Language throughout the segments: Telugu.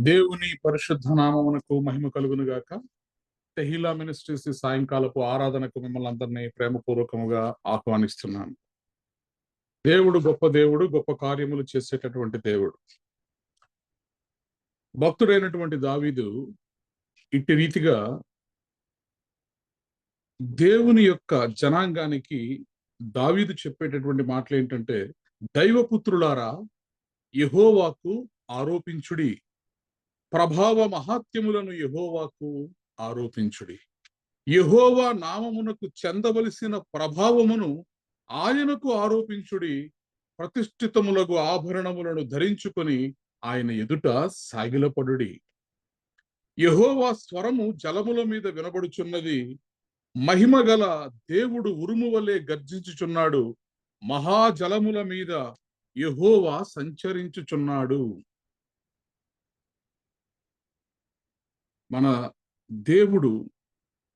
దేవుని పరిశుద్ధ నామమునకు మహిమ కలుగును గాక. తెహీలా మినిస్ట్రీస్ సాయంకాలపు ఆరాధనకు మిమ్మల్ని అందరినీ ప్రేమపూర్వకముగా ఆహ్వానిస్తున్నాను. దేవుడు గొప్ప దేవుడు, గొప్ప కార్యములు చేసేటటువంటి దేవుడు. భక్తుడైనటువంటి దావీదు ఇట్టి రీతిగా దేవుని యొక్క జనాంగానికి దావీదు చెప్పేటటువంటి మాటలు ఏంటంటే, దైవపుత్రులారా యెహోవాకు ఆరోపించుడి, ప్రభావ మహాత్యములను యెహోవాకు ఆరోపించుడి. యెహోవా నామమునకు చెందవలసిన ప్రభావమును ఆయనకు ఆరోపించుడి. ప్రతిష్ఠితములగు ఆభరణములను ధరించుకొని ఆయన ఎదుట సాగిలపడుడి. యెహోవా స్వరము జలముల మీద వినబడుచున్నది. మహిమగల దేవుడు ఉరుము వలె గర్జించుచున్నాడు. మహాజలముల మీద యెహోవా సంచరించుచున్నాడు. మన దేవుడు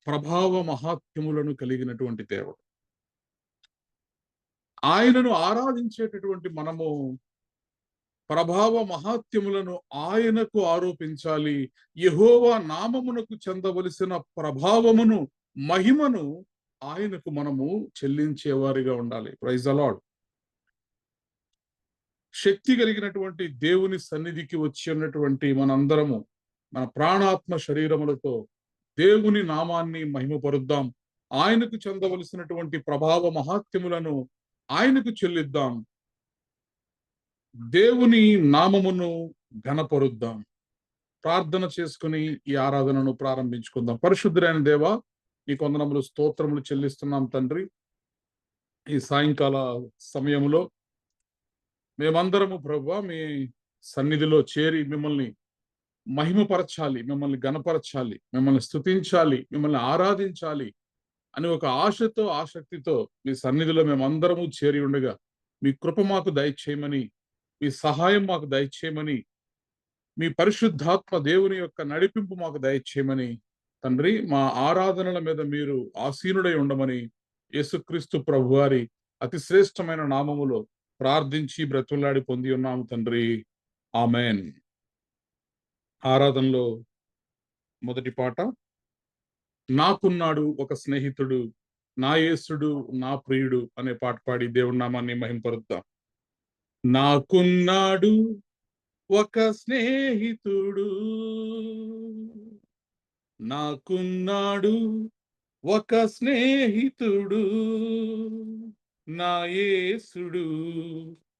ప్రభావ మహాత్మ్యములను కలిగినటువంటి దేవుడు. ఆయనను ఆరాధించేటటువంటి మనము ప్రభావ మహాత్మ్యములను ఆయనకు ఆరోపించాలి. యెహోవా నామమునకు చెందవలసిన ప్రభావమును, మహిమను ఆయనకు మనము చెల్లించేవారిగా ఉండాలి. Praise the lord. శక్తి కలిగినటువంటి దేవుని సన్నిధికి వచ్చి ఉన్నటువంటి మనందరము మన ప్రాణాత్మ శరీరములతో దేవుని నామాన్ని మహిమపరుద్దాం. ఆయనకు చెందవలసినటువంటి ప్రభావ మహాత్మ్యములను ఆయనకు చెల్లిద్దాం. దేవుని నామమును ఘనపరుద్దాం. ప్రార్థన చేసుకుని ఈ ఆరాధనను ప్రారంభించుకుందాం. పరిశుద్ధుడైన దేవా, నీ వందనములు స్తోత్రములు చెల్లిస్తున్నాం తండ్రి. ఈ సాయంకాల సమయంలో మేమందరము ప్రభువా మీ సన్నిధిలో చేరి మిమ్మల్ని మహిమపరచాలి, మిమ్మల్ని ఘనపరచాలి, మిమ్మల్ని స్తుతించాలి, మిమ్మల్ని ఆరాధించాలి అని ఒక ఆశతో, ఆసక్తితో మీ సన్నిధిలో మేమందరము చేరి ఉండగా మీ కృప మాకు దయచేయమని, మీ సహాయం మాకు దయచేయమని, మీ పరిశుద్ధాత్మ దేవుని యొక్క నడిపింపు మాకు దయచేయమని తండ్రి, మా ఆరాధనల మీద మీరు ఆసీనుడై ఉండమని యేసుక్రీస్తు ప్రభువారి అతి శ్రేష్టమైన నామములో ప్రార్థించి బ్రతులాడి పొంది ఉన్నాము తండ్రి. ఆమెన్. ఆరాధనలో మొదటి పాట, నాకున్నాడు ఒక స్నేహితుడు, నా యేసుడు నా ప్రియుడు అనే పాట పాడి దేవుడి నామాన్ని మహింపరుద్దాం. నాకున్నాడు ఒక స్నేహితుడు, నాకున్నాడు ఒక స్నేహితుడు, నా యేసుడు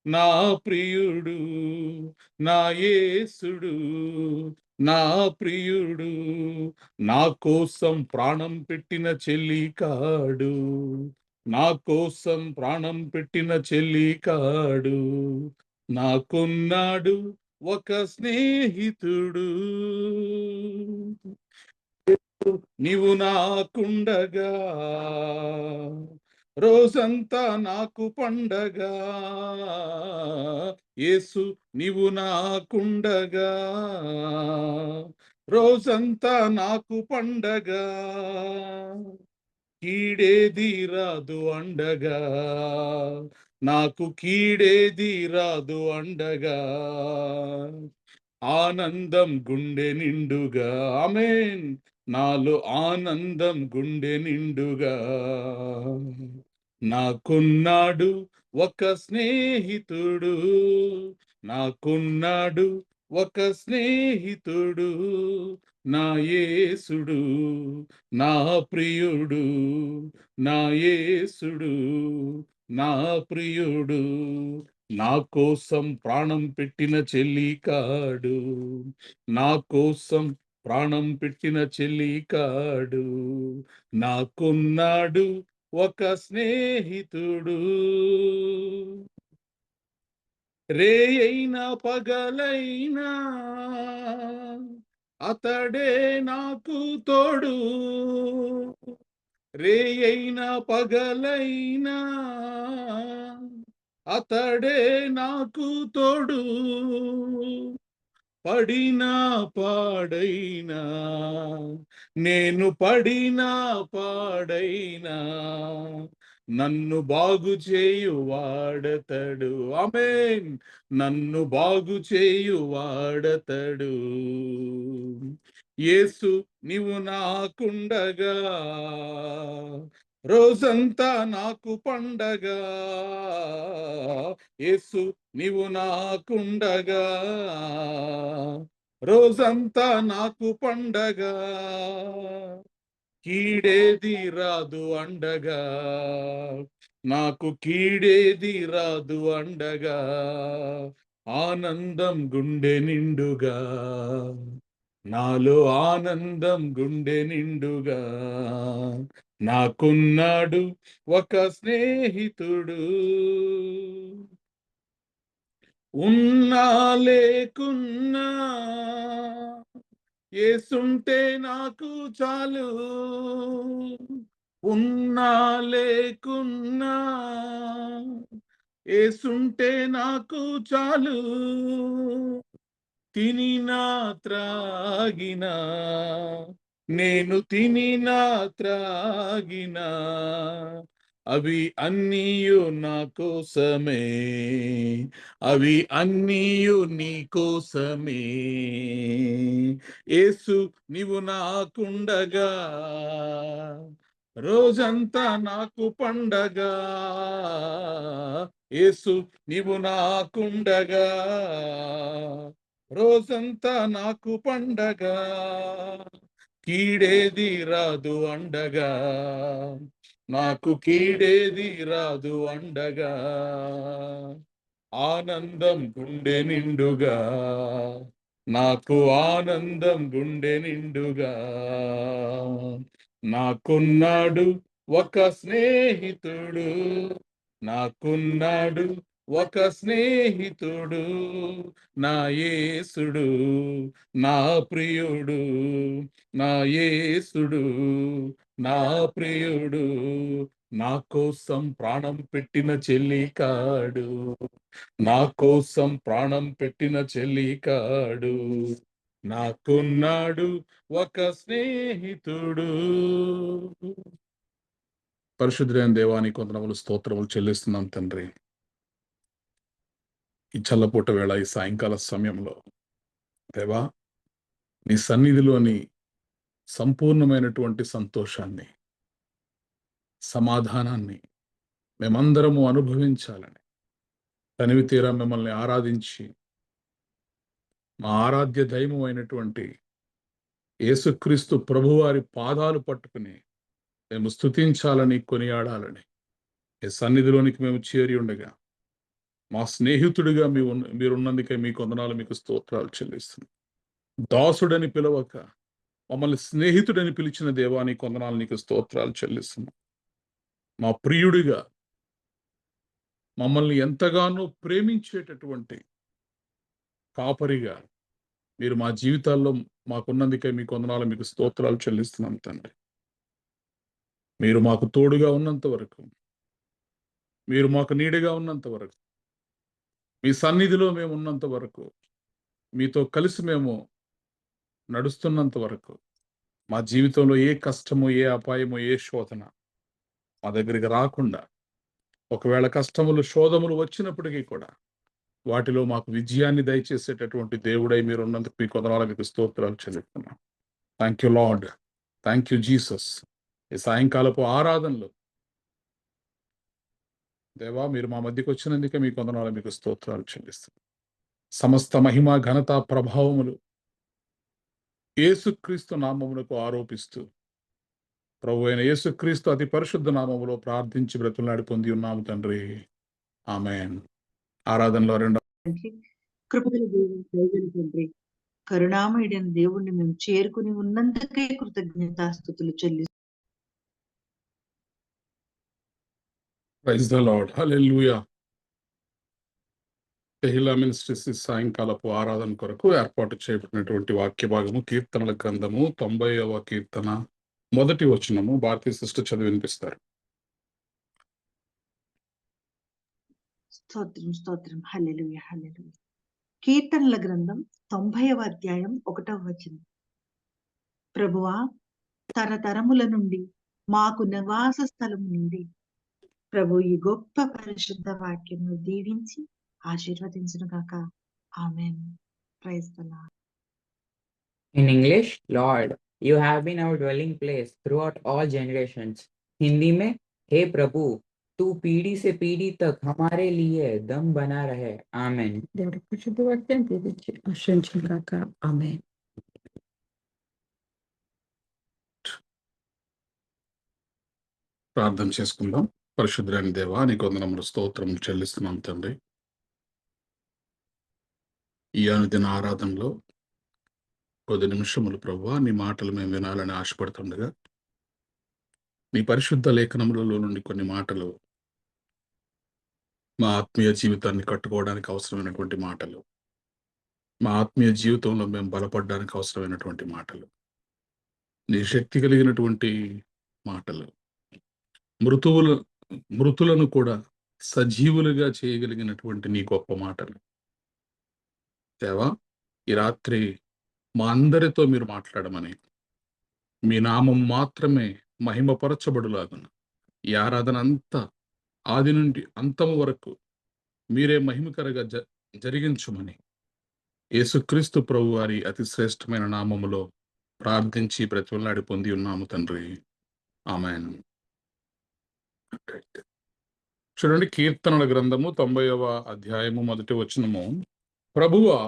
నా ప్రియుడు, నా యేసుడు నా ప్రియుడు, నా కోసం ప్రాణం పెట్టిన చెల్లికాడు, నా కోసం ప్రాణం పెట్టిన చెల్లికాడు, నాకున్నాడు ఒక స్నేహితుడు. నీవు నాకుండగా రోజంతా నాకు పండగా, యేసు నీవు నాకుండగా రోజంతా నాకు పండగా, కీడేది రాదు అండగా, నాకు కీడేది రాదు అండగా, ఆనందం గుండె నిండుగా, ఆమేన్, నాలో ఆనందం గుండె నిండుగా, నాకున్నాడు ఒక స్నేహితుడు, నాకున్నాడు ఒక స్నేహితుడు, నా యేసుడు నా ప్రియుడు, నా యేసుడు నా ప్రియుడు, నా కోసం ప్రాణం పెట్టిన చెల్లికాడు, నా కోసం ప్రాణం పెట్టిన చెల్లికాడు, నాకున్నాడు ఒక స్నేహితుడు. రేయైనా పగలైనా అతడే నాకు తోడు, రేయైనా పగలైనా అతడే నాకు తోడు, పడినా పాడైనా నేను పడినా పాడైనా నన్ను బాగు చేయువాడతడు. ఆమేన్. నన్ను బాగు చేయువాడతడు. యేసు నీవు నాకుండగా రోజంతా నాకు పండగ. యేసు నీవు నాకుండగా రోజంతా నాకు పండగ. కీడేది రాదు అండగా, నాకు కీడేది రాదు అండగా. ఆనందం గుండె నిండుగా, నాలో ఆనందం గుండె నిండుగా. నాకున్నాడు ఒక స్నేహితుడు, ఉన్నా లేకున్నా యేసుంటే నాకు చాలు. ఉన్నా లేకున్నా యేసుంటే నాకు చాలు. తినినా త్రాగినా, నేను తినినా త్రాగినా, అవి అన్నీయు నా కోసమే, అవి అన్నీయు నీ కోసమే. యేసు నీవు నాకుండగా రోజంతా నాకు పండగ. యేసు నీవు నాకుండగా రోజంతా నాకు పండగ. కీడేది రాదు అండగా, నాకు కీడేది రాదు అండగా. ఆనందం గుండె నిండుగా, నాకు ఆనందం గుండె నిండుగా. నాకున్నాడు ఒక స్నేహితుడు, నాకున్నాడు ఒక స్నేహితుడు, నా యేసుడు, నా ప్రియుడు, నా యేసుడు, నా ప్రియుడు. నా కోసం ప్రాణం పెట్టిన చెల్లికాడు, నా కోసం ప్రాణం పెట్టిన చెల్లికాడు. నాకున్నాడు ఒక స్నేహితుడు. పరిశుద్ధులైన దేవానికి వందనములు, స్తోత్రములు చెల్లిస్తున్నాం తండ్రి. ఈ చల్లపూట వేళ, ఈ సాయంకాల సమయంలో దేవా, నీ సన్నిధిలోని సంపూర్ణమైనటువంటి సంతోషాన్ని, సమాధానాన్ని మేమందరము అనుభవించాలని తనివి తీరా మిమ్మల్ని ఆరాధించి, మా ఆరాధ్య దైవం అయినటువంటి యేసుక్రీస్తు ప్రభువారి పాదాలు పట్టుకుని మేము స్తుతించాలని, కొనియాడాలని ఈ సన్నిధిలోనికి మేము చేరి ఉండగా, మా స్నేహితుడిగా మీరున్నందుకే మీకు వందనాలు, మీకు స్తోత్రాలు చెల్లిస్తున్నాం. దాసుడని పిలవక మమ్మల్ని స్నేహితుడని పిలిచిన దేవానికి వందనాలు, నీకు స్తోత్రాలు చెల్లిస్తున్నాం. మా ప్రియుడిగా మమ్మల్ని ఎంతగానో ప్రేమించేటటువంటి కాపరిగా మీరు మా జీవితాల్లో మాకున్నందుకే మీకు వందనాలు, మీకు స్తోత్రాలు చెల్లిస్తున్నాం తండ్రి. మీరు మాకు తోడుగా ఉన్నంత వరకు, మీరు మాకు నీడగా ఉన్నంత వరకు, మీ సన్నిధిలో మేము ఉన్నంత వరకు, మీతో కలిసి మేము నడుస్తున్నంత వరకు, మా జీవితంలో ఏ కష్టము, ఏ అపాయము, ఏ శోధన మా దగ్గరికి రాకుండా, ఒకవేళ కష్టములు, శోధములు వచ్చినప్పటికీ కూడా వాటిలో మాకు విజయాన్ని దయచేసేటటువంటి దేవుడై మీరు ఉన్నందుకు మీకు వందనాలు, మీకు స్తోత్రాలు చెల్లిస్తున్నాం. Thank you Lord, thank you Jesus. ఈ సాయంకాలపు ఆరాధనలో దేవా, మీరు మా మధ్యకు వచ్చినందుకే మీకు వందనాలు, మీకు స్తోత్రాలు చెల్లిస్తున్నాం. సమస్త మహిమ, ఘనత, ప్రభావములు యేసుక్రీస్తు నామమునకు ఆరోపిస్తూ, ప్రభు అయిన యేసుక్రీస్తు అతి పరిశుద్ధ నామములో ప్రార్థించి బ్రతులాడి పొంది ఉన్నాము తండ్రి. ఆమేన్. ఆరాధనలో కృపగల దేవుని దయగల తండ్రి, కరుణామయుడైన దేవుణ్ణి మేము చేరుకుని ఉన్నందుకే కృతజ్ఞతాస్తుతులు చెల్లి. Praise the Lord. హల్లెలూయా. తెహిలా మినిస్ట్రీస్ సాయంకాలపు ఆరాధన కొరకు ఏర్పాటు చేయబడినటువంటి వాక్య భాగము కీర్తనల గ్రంథము 90వ కీర్తన 1వ వచనము. భారతీయ సిస్టర్ చదివి వినిపిస్తారు. స్తోత్రం, స్తోత్రం. హల్లెలూయా, హల్లెలూయా. కీర్తనల గ్రంథం 90వ అధ్యాయం 1వ వచనం. ప్రభువా, తరతరముల నుండి మాకు నివాస స్థలము నుండి ప్రభు ఈ గొప్ప పరిశుద్ధ వాక్యమును దీవించి ఆశీర్వదించును గాక. ఆమేన్. Praise the Lord. In English, Lord, you have been our dwelling place throughout all generations. Hindi में, हे प्रभु, तू पीढ़ी से पीढ़ी तक हमारे लिए दम बना रहे. आमेन. దేవుడి పరిశుద్ధ వాక్యం దీవించి ఆశీర్వదించును గాక. ఆమేన్. ప్రార్థన చేసుకుందాం. పరిశుద్ధులైన దేవా, నీకు వందనములు స్తోత్రములు చెల్లిస్తున్నాం తండ్రి. ఈ అనుదిన ఆరాధనలో కొద్ది నిమిషములు ప్రభువా నీ మాటలు మేము వినాలని ఆశపడుతుండగా, నీ పరిశుద్ధ లేఖనములలో నుండి కొన్ని మాటలు మా ఆత్మీయ జీవితాన్ని కట్టుకోవడానికి అవసరమైనటువంటి మాటలు, మా ఆత్మీయ జీవితంలో మేము బలపడడానికి అవసరమైనటువంటి మాటలు, నీ శక్తి కలిగినటువంటి మాటలు, మృతులను కూడా సజీవులుగా చేయగలిగినటువంటి నీ గొప్ప మాటలు. దేవా, ఈ రాత్రి మా అందరితో మీరు మాట్లాడమని, మీ నామం మాత్రమే మహిమపరచబడులాగున ఈ ఆరాధన అంతా ఆది నుండి అంతము వరకు మీరే మహిమకరంగా జరిగించుమని యేసుక్రీస్తు ప్రభు వారి అతి శ్రేష్టమైన నామములో ప్రార్థించి బ్రతిమలాడి పొంది ఉన్నాము తండ్రి. ఆమేన్. చూడండి, కీర్తనల గ్రంథము 90వ అధ్యాయము 1వ వచనము. ప్రభువా,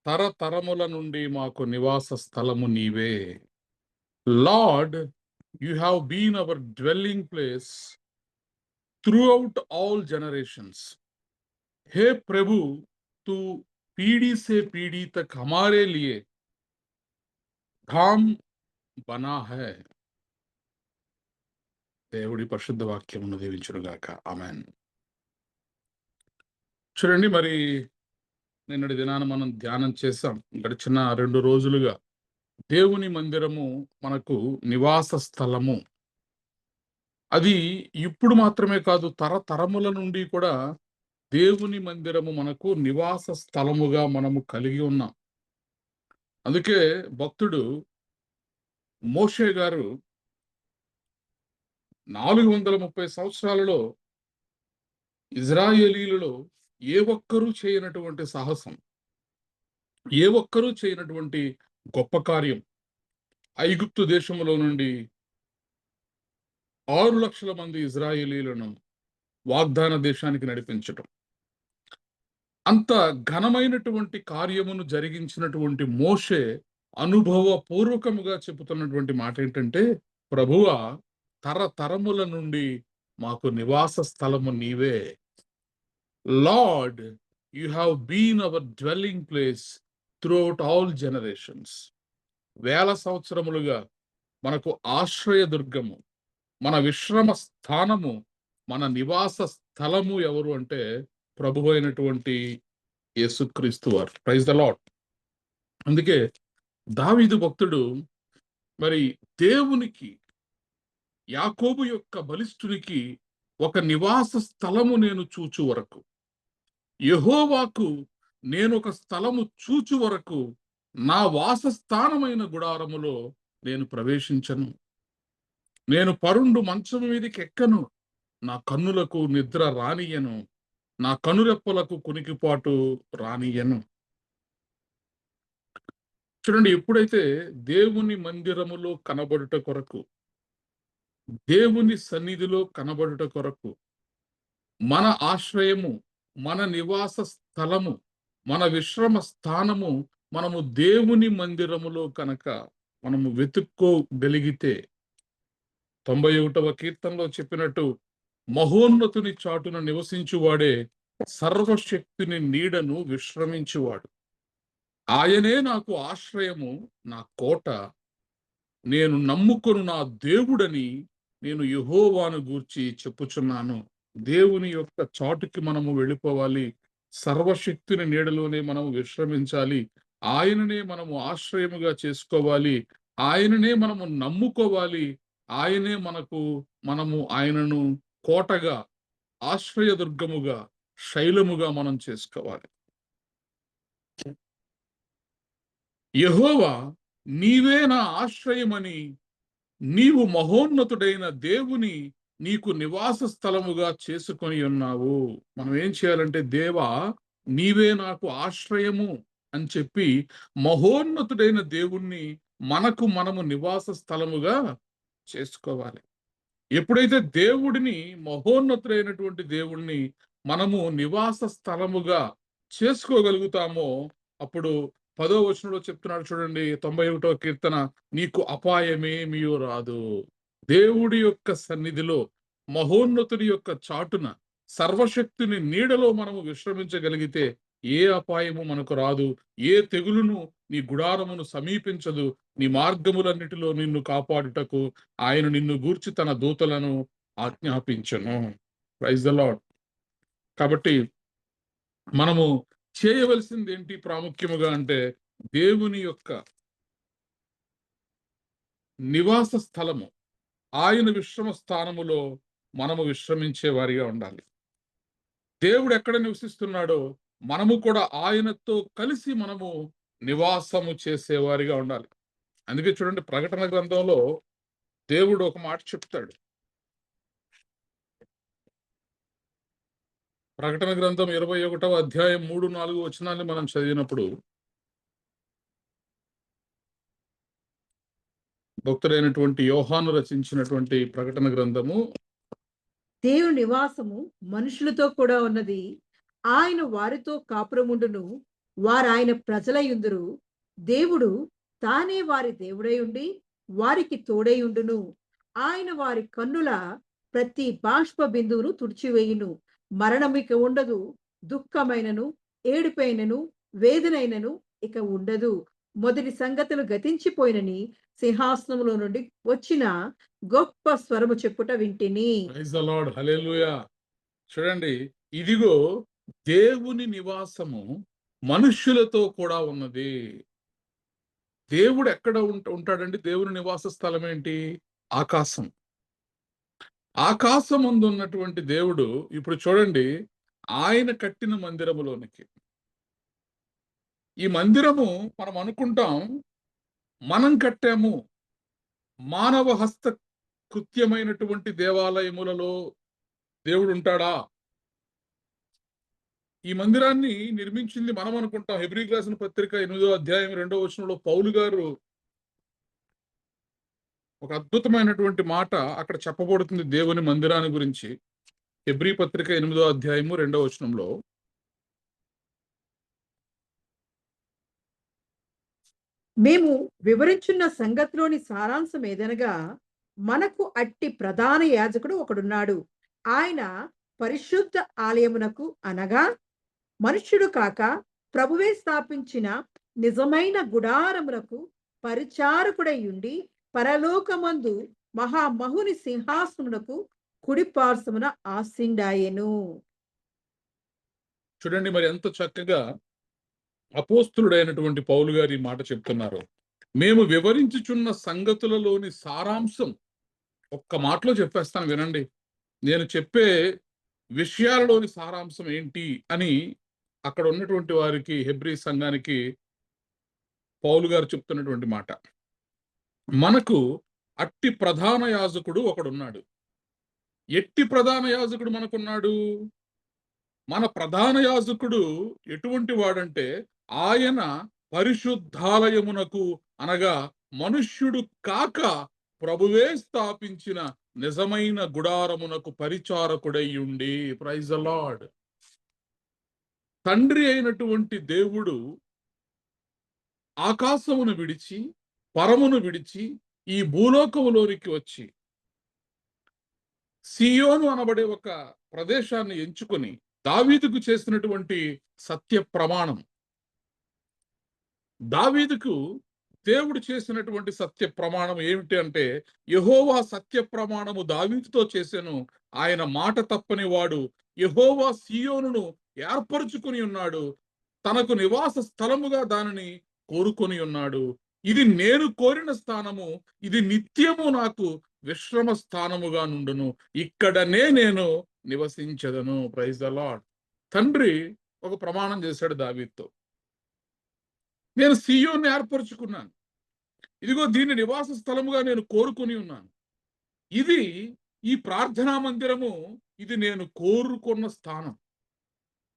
తరతరముల నుండి మాకు నివాస స్థలము నీవే. Lord, you have been our dwelling place throughout all generations. हे प्रभु, तू पीढ़ी से पीढ़ी तक हमारे लिए धाम बना है. దేవుడి పరిశుద్ధ వాక్యమును దీవించునుగాక. ఆమేన్. చూడండి, మరి నిన్నటి దినాన మనం ధ్యానం చేసాం. గడిచిన 2 రోజులుగా దేవుని మందిరము మనకు నివాస స్థలము. అది ఇప్పుడు మాత్రమే కాదు, తరతరముల నుండి కూడా దేవుని మందిరము మనకు నివాస స్థలముగా మనము కలిగి ఉన్నాం. అందుకే భక్తుడు మోషే గారు 430 సంవత్సరాలలో ఇజ్రాయేలీలలో ఏ ఒక్కరూ చేయనటువంటి సాహసం, ఏ ఒక్కరూ చేయనటువంటి గొప్ప కార్యం, ఐగుప్తు దేశములో నుండి 6 లక్షల మంది ఇజ్రాయేలీలను వాగ్దాన దేశానికి నడిపించటం, అంత ఘనమైనటువంటి కార్యమును జరిగించినటువంటి మోషే అనుభవపూర్వకముగా చెబుతున్నటువంటి మాట ఏంటంటే, ప్రభువా, తరతరముల నుండి మాకు నివాస స్థలము నీవే. Lord, you have been our dwelling place throughout all generations. 1000 సంవత్సరములుగా మనకు ఆశ్రయదుర్గము, మన విశ్రమ స్థానము, మన నివాస స్థలము ఎవరు అంటే ప్రభువు అయినటువంటి యేసుక్రీస్తు వారు. Praise the Lord. అందుకే దావీదు భక్తుడు మరి దేవునికి, యాకోబు యొక్క బలిష్ఠునికి ఒక నివాస స్థలము నేను చూచు వరకు, యెహోవాకు నేను ఒక స్థలము చూచు వరకు నా వాసస్థానమైన గుడారములో నేను ప్రవేశించను. నేను పరుండు మంచం మీదకి ఎక్కను, నా కన్నులకు నిద్ర రానియను, నా కనురెప్పలకు కునికిపాటు రానియను. చూడండి, ఎప్పుడైతే దేవుని మందిరములో కనబడుట కొరకు, దేవుని సన్నిధిలో కనబడుట కొరకు మన ఆశ్రయము, మన నివాస స్థలము, మన విశ్రమ స్థానము మనము దేవుని మందిరములో కనుక మనము వెతుక్కోగలిగితే, 91వ కీర్తనలో చెప్పినట్టు, మహోన్నతుని చాటున నివసించువాడే సర్వశక్తిని నీడను విశ్రమించువాడు. ఆయనే నాకు ఆశ్రయము, నా కోట, నేను నమ్ముకొను నా దేవుడని నేను యెహోవాను గూర్చి చెప్పుచున్నాను. దేవుని యొక్క చాటుకి మనము వెళ్ళిపోవాలి. సర్వశక్తిని నీడలోనే మనము విశ్రమించాలి. ఆయననే మనము ఆశ్రయముగా చేసుకోవాలి. ఆయననే మనము నమ్ముకోవాలి. ఆయనే మనము ఆయనను కోటగా, ఆశ్రయదుర్గముగా, శైలముగా మనం చేసుకోవాలి. యెహోవా, నీవే నా ఆశ్రయమని, నీవు మహోన్నతుడైన దేవుని నీకు నివాస స్థలముగా చేసుకొని ఉన్నావు. మనం ఏం చేయాలంటే, దేవా నీవే నాకు ఆశ్రయము అని చెప్పి మహోన్నతుడైన దేవుణ్ణి మనము నివాస స్థలముగా చేసుకోవాలి. ఎప్పుడైతే దేవుడిని, మహోన్నతుడైనటువంటి దేవుణ్ణి మనము నివాస స్థలముగా చేసుకోగలుగుతామో, అప్పుడు 10వ వచనంలో చెప్తున్నాడు చూడండి, 91వ కీర్తన, నీకు అపాయమేమీ రాదు. దేవుడి యొక్క సన్నిధిలో, మహోన్నతుడి యొక్క చాటున, సర్వశక్తుని నీడలో మనము విశ్రమించగలిగితే ఏ అపాయము మనకు రాదు, ఏ తెగులును నీ గుడారమును సమీపించదు. నీ మార్గములన్నిటిలో నిన్ను కాపాడుటకు ఆయన నిన్ను గూర్చి తన దూతలను ఆజ్ఞాపించెను. Praise the Lord. కాబట్టి మనము చేయవలసింది ఏంటి ప్రాముఖ్యముగా అంటే, దేవుని యొక్క నివాస స్థలము, ఆయన విశ్రమ స్థానములో మనము విశ్రమించే వారిగా ఉండాలి. దేవుడు ఎక్కడ నివసిస్తున్నాడో మనము కూడా ఆయనతో కలిసి మనము నివాసము చేసేవారిగా ఉండాలి. అందుకే చూడండి, ప్రకటన గ్రంథంలో దేవుడు ఒక మాట చెప్తాడు. ప్రకటన గ్రంథం 21వ అధ్యాయం 3-4 వచనాన్ని మనం చదివినప్పుడు, భక్తుడైనటువంటి యోహాను రచించినటువంటి ప్రకటన గ్రంథము, దేవుని నివాసము మనుషులతో కూడా ఉన్నది. ఆయన వారితో కాపురముండును, వారు ఆయన ప్రజలయుందురు. దేవుడు తానే వారి దేవుడై ఉండి వారికి తోడై ఉండును. ఆయన వారి కన్నుల ప్రతి బాష్ప బిందువును తుడిచివేయును. మరణమిక ఉండదు, దుఃఖమైనను ఏడుపైనను వేదనైనను ఇక ఉండదు. మొదటి సంగతులు గతించిపోయినని సింహాసనంలో నుండి వచ్చిన గొప్ప స్వరము చెప్పుట వింటిని. ప్రైజ్ ద లార్డ్, హల్లెలూయా. చూడండి, ఇదిగో దేవుని నివాసము మనుష్యులతో కూడా ఉన్నది. దేవుడు ఎక్కడ ఉంటాడండి? దేవుని నివాస స్థలం ఏంటి? ఆకాశం. ఆకాశమందు ఉన్నటువంటి దేవుడు ఇప్పుడు చూడండి, ఆయన కట్టిన మందిరములోనికి, ఈ మందిరము మనం అనుకుంటాం మనం కట్టాము, మానవ హస్త కృత్యమైనటువంటి దేవాలయములలో దేవుడు ఉంటాడా? ఈ మందిరాన్ని నిర్మించింది మనం అనుకుంటాం. హెబ్రీయులకు రాసిన పత్రిక 8వ అధ్యాయం 2వ వచనంలో పౌలు గారు ఒక అద్భుతమైనటువంటి మాట అక్కడ చెప్పబడుతుంది దేవుని మందిరాన్ని గురించి. హెబ్రీ పత్రిక 8వ అధ్యాయము 2వ వచనంలో, మేము వివరించున్న సంగతిలోని సారాంశం ఏదనగా, మనకు అట్టి ప్రధాన యాజకుడు ఒకడున్నాడు. ఆయన పరిశుద్ధ ఆలయమునకు, అనగా మనుష్యుడు కాక ప్రభువే స్థాపించిన నిజమైన గుడారమునకు పరిచారకుడై ఉండి, పరలోకమందు మహామహుని సింహాసనమునకు కుడిపార్శ్వమున ఆసీనుడాయెను. చూడండి మరి ఎంత చక్కగా అపోస్తులుడైనటువంటి పౌలు గారు ఈ మాట చెప్తున్నారు. మేము వివరించుచున్న సంగతులలోని సారాంశం ఒక్క మాటలో చెప్పేస్తాను, వినండి. నేను చెప్పే విషయాలలోని సారాంశం ఏంటి అని అక్కడ ఉన్నటువంటి వారికి, హెబ్రీ సంఘానికి పౌలు గారు చెప్తున్నటువంటి మాట. మనకు అట్టి ప్రధాన యాజకుడు ఒకడున్నాడు. ఎట్టి ప్రధాన యాజకుడు మనకున్నాడు? మన ప్రధాన యాజకుడు ఎటువంటి వాడంటే, ఆయన పరిశుద్ధాలయమునకు, అనగా మనుష్యుడు కాక ప్రభువే స్థాపించిన నిజమైన గుడారమునకు పరిచారకుడై ఉండి. Praise the Lord. తండ్రి అయినటువంటి దేవుడు ఆకాశమును విడిచి, పరమును విడిచి ఈ భూలోకములోనికి వచ్చి సియోను అనబడే ఒక ప్రదేశాన్ని ఎంచుకొని దావీదుకు చేసినటువంటి సత్య ప్రమాణం, దావీదుకు దేవుడు చేసినటువంటి సత్య ప్రమాణం ఏమిటి అంటే, యెహోవా సత్య ప్రమాణము దావీదుతో చేసెను, ఆయన మాట తప్పని వాడు. యెహోవా సియోనును ఏర్పరచుకుని ఉన్నాడు, తనకు నివాస స్థలముగా దానిని కోరుకొని ఉన్నాడు. ఇది నేను కోరిన స్థానము, ఇది నిత్యము నాకు విశ్రమ స్థానముగా నుండును, ఇక్కడనే నేను నివసించదను. Praise the Lord. తండ్రి ఒక ప్రమాణం చేశాడు దావీదుతో, నేను సియోన్ని ఏర్పరచుకున్నాను, ఇదిగో దీన్ని నివాస స్థలముగా నేను కోరుకొని ఉన్నాను, ఇది ఈ ప్రార్థనా మందిరము ఇది నేను కోరుకున్న స్థానం.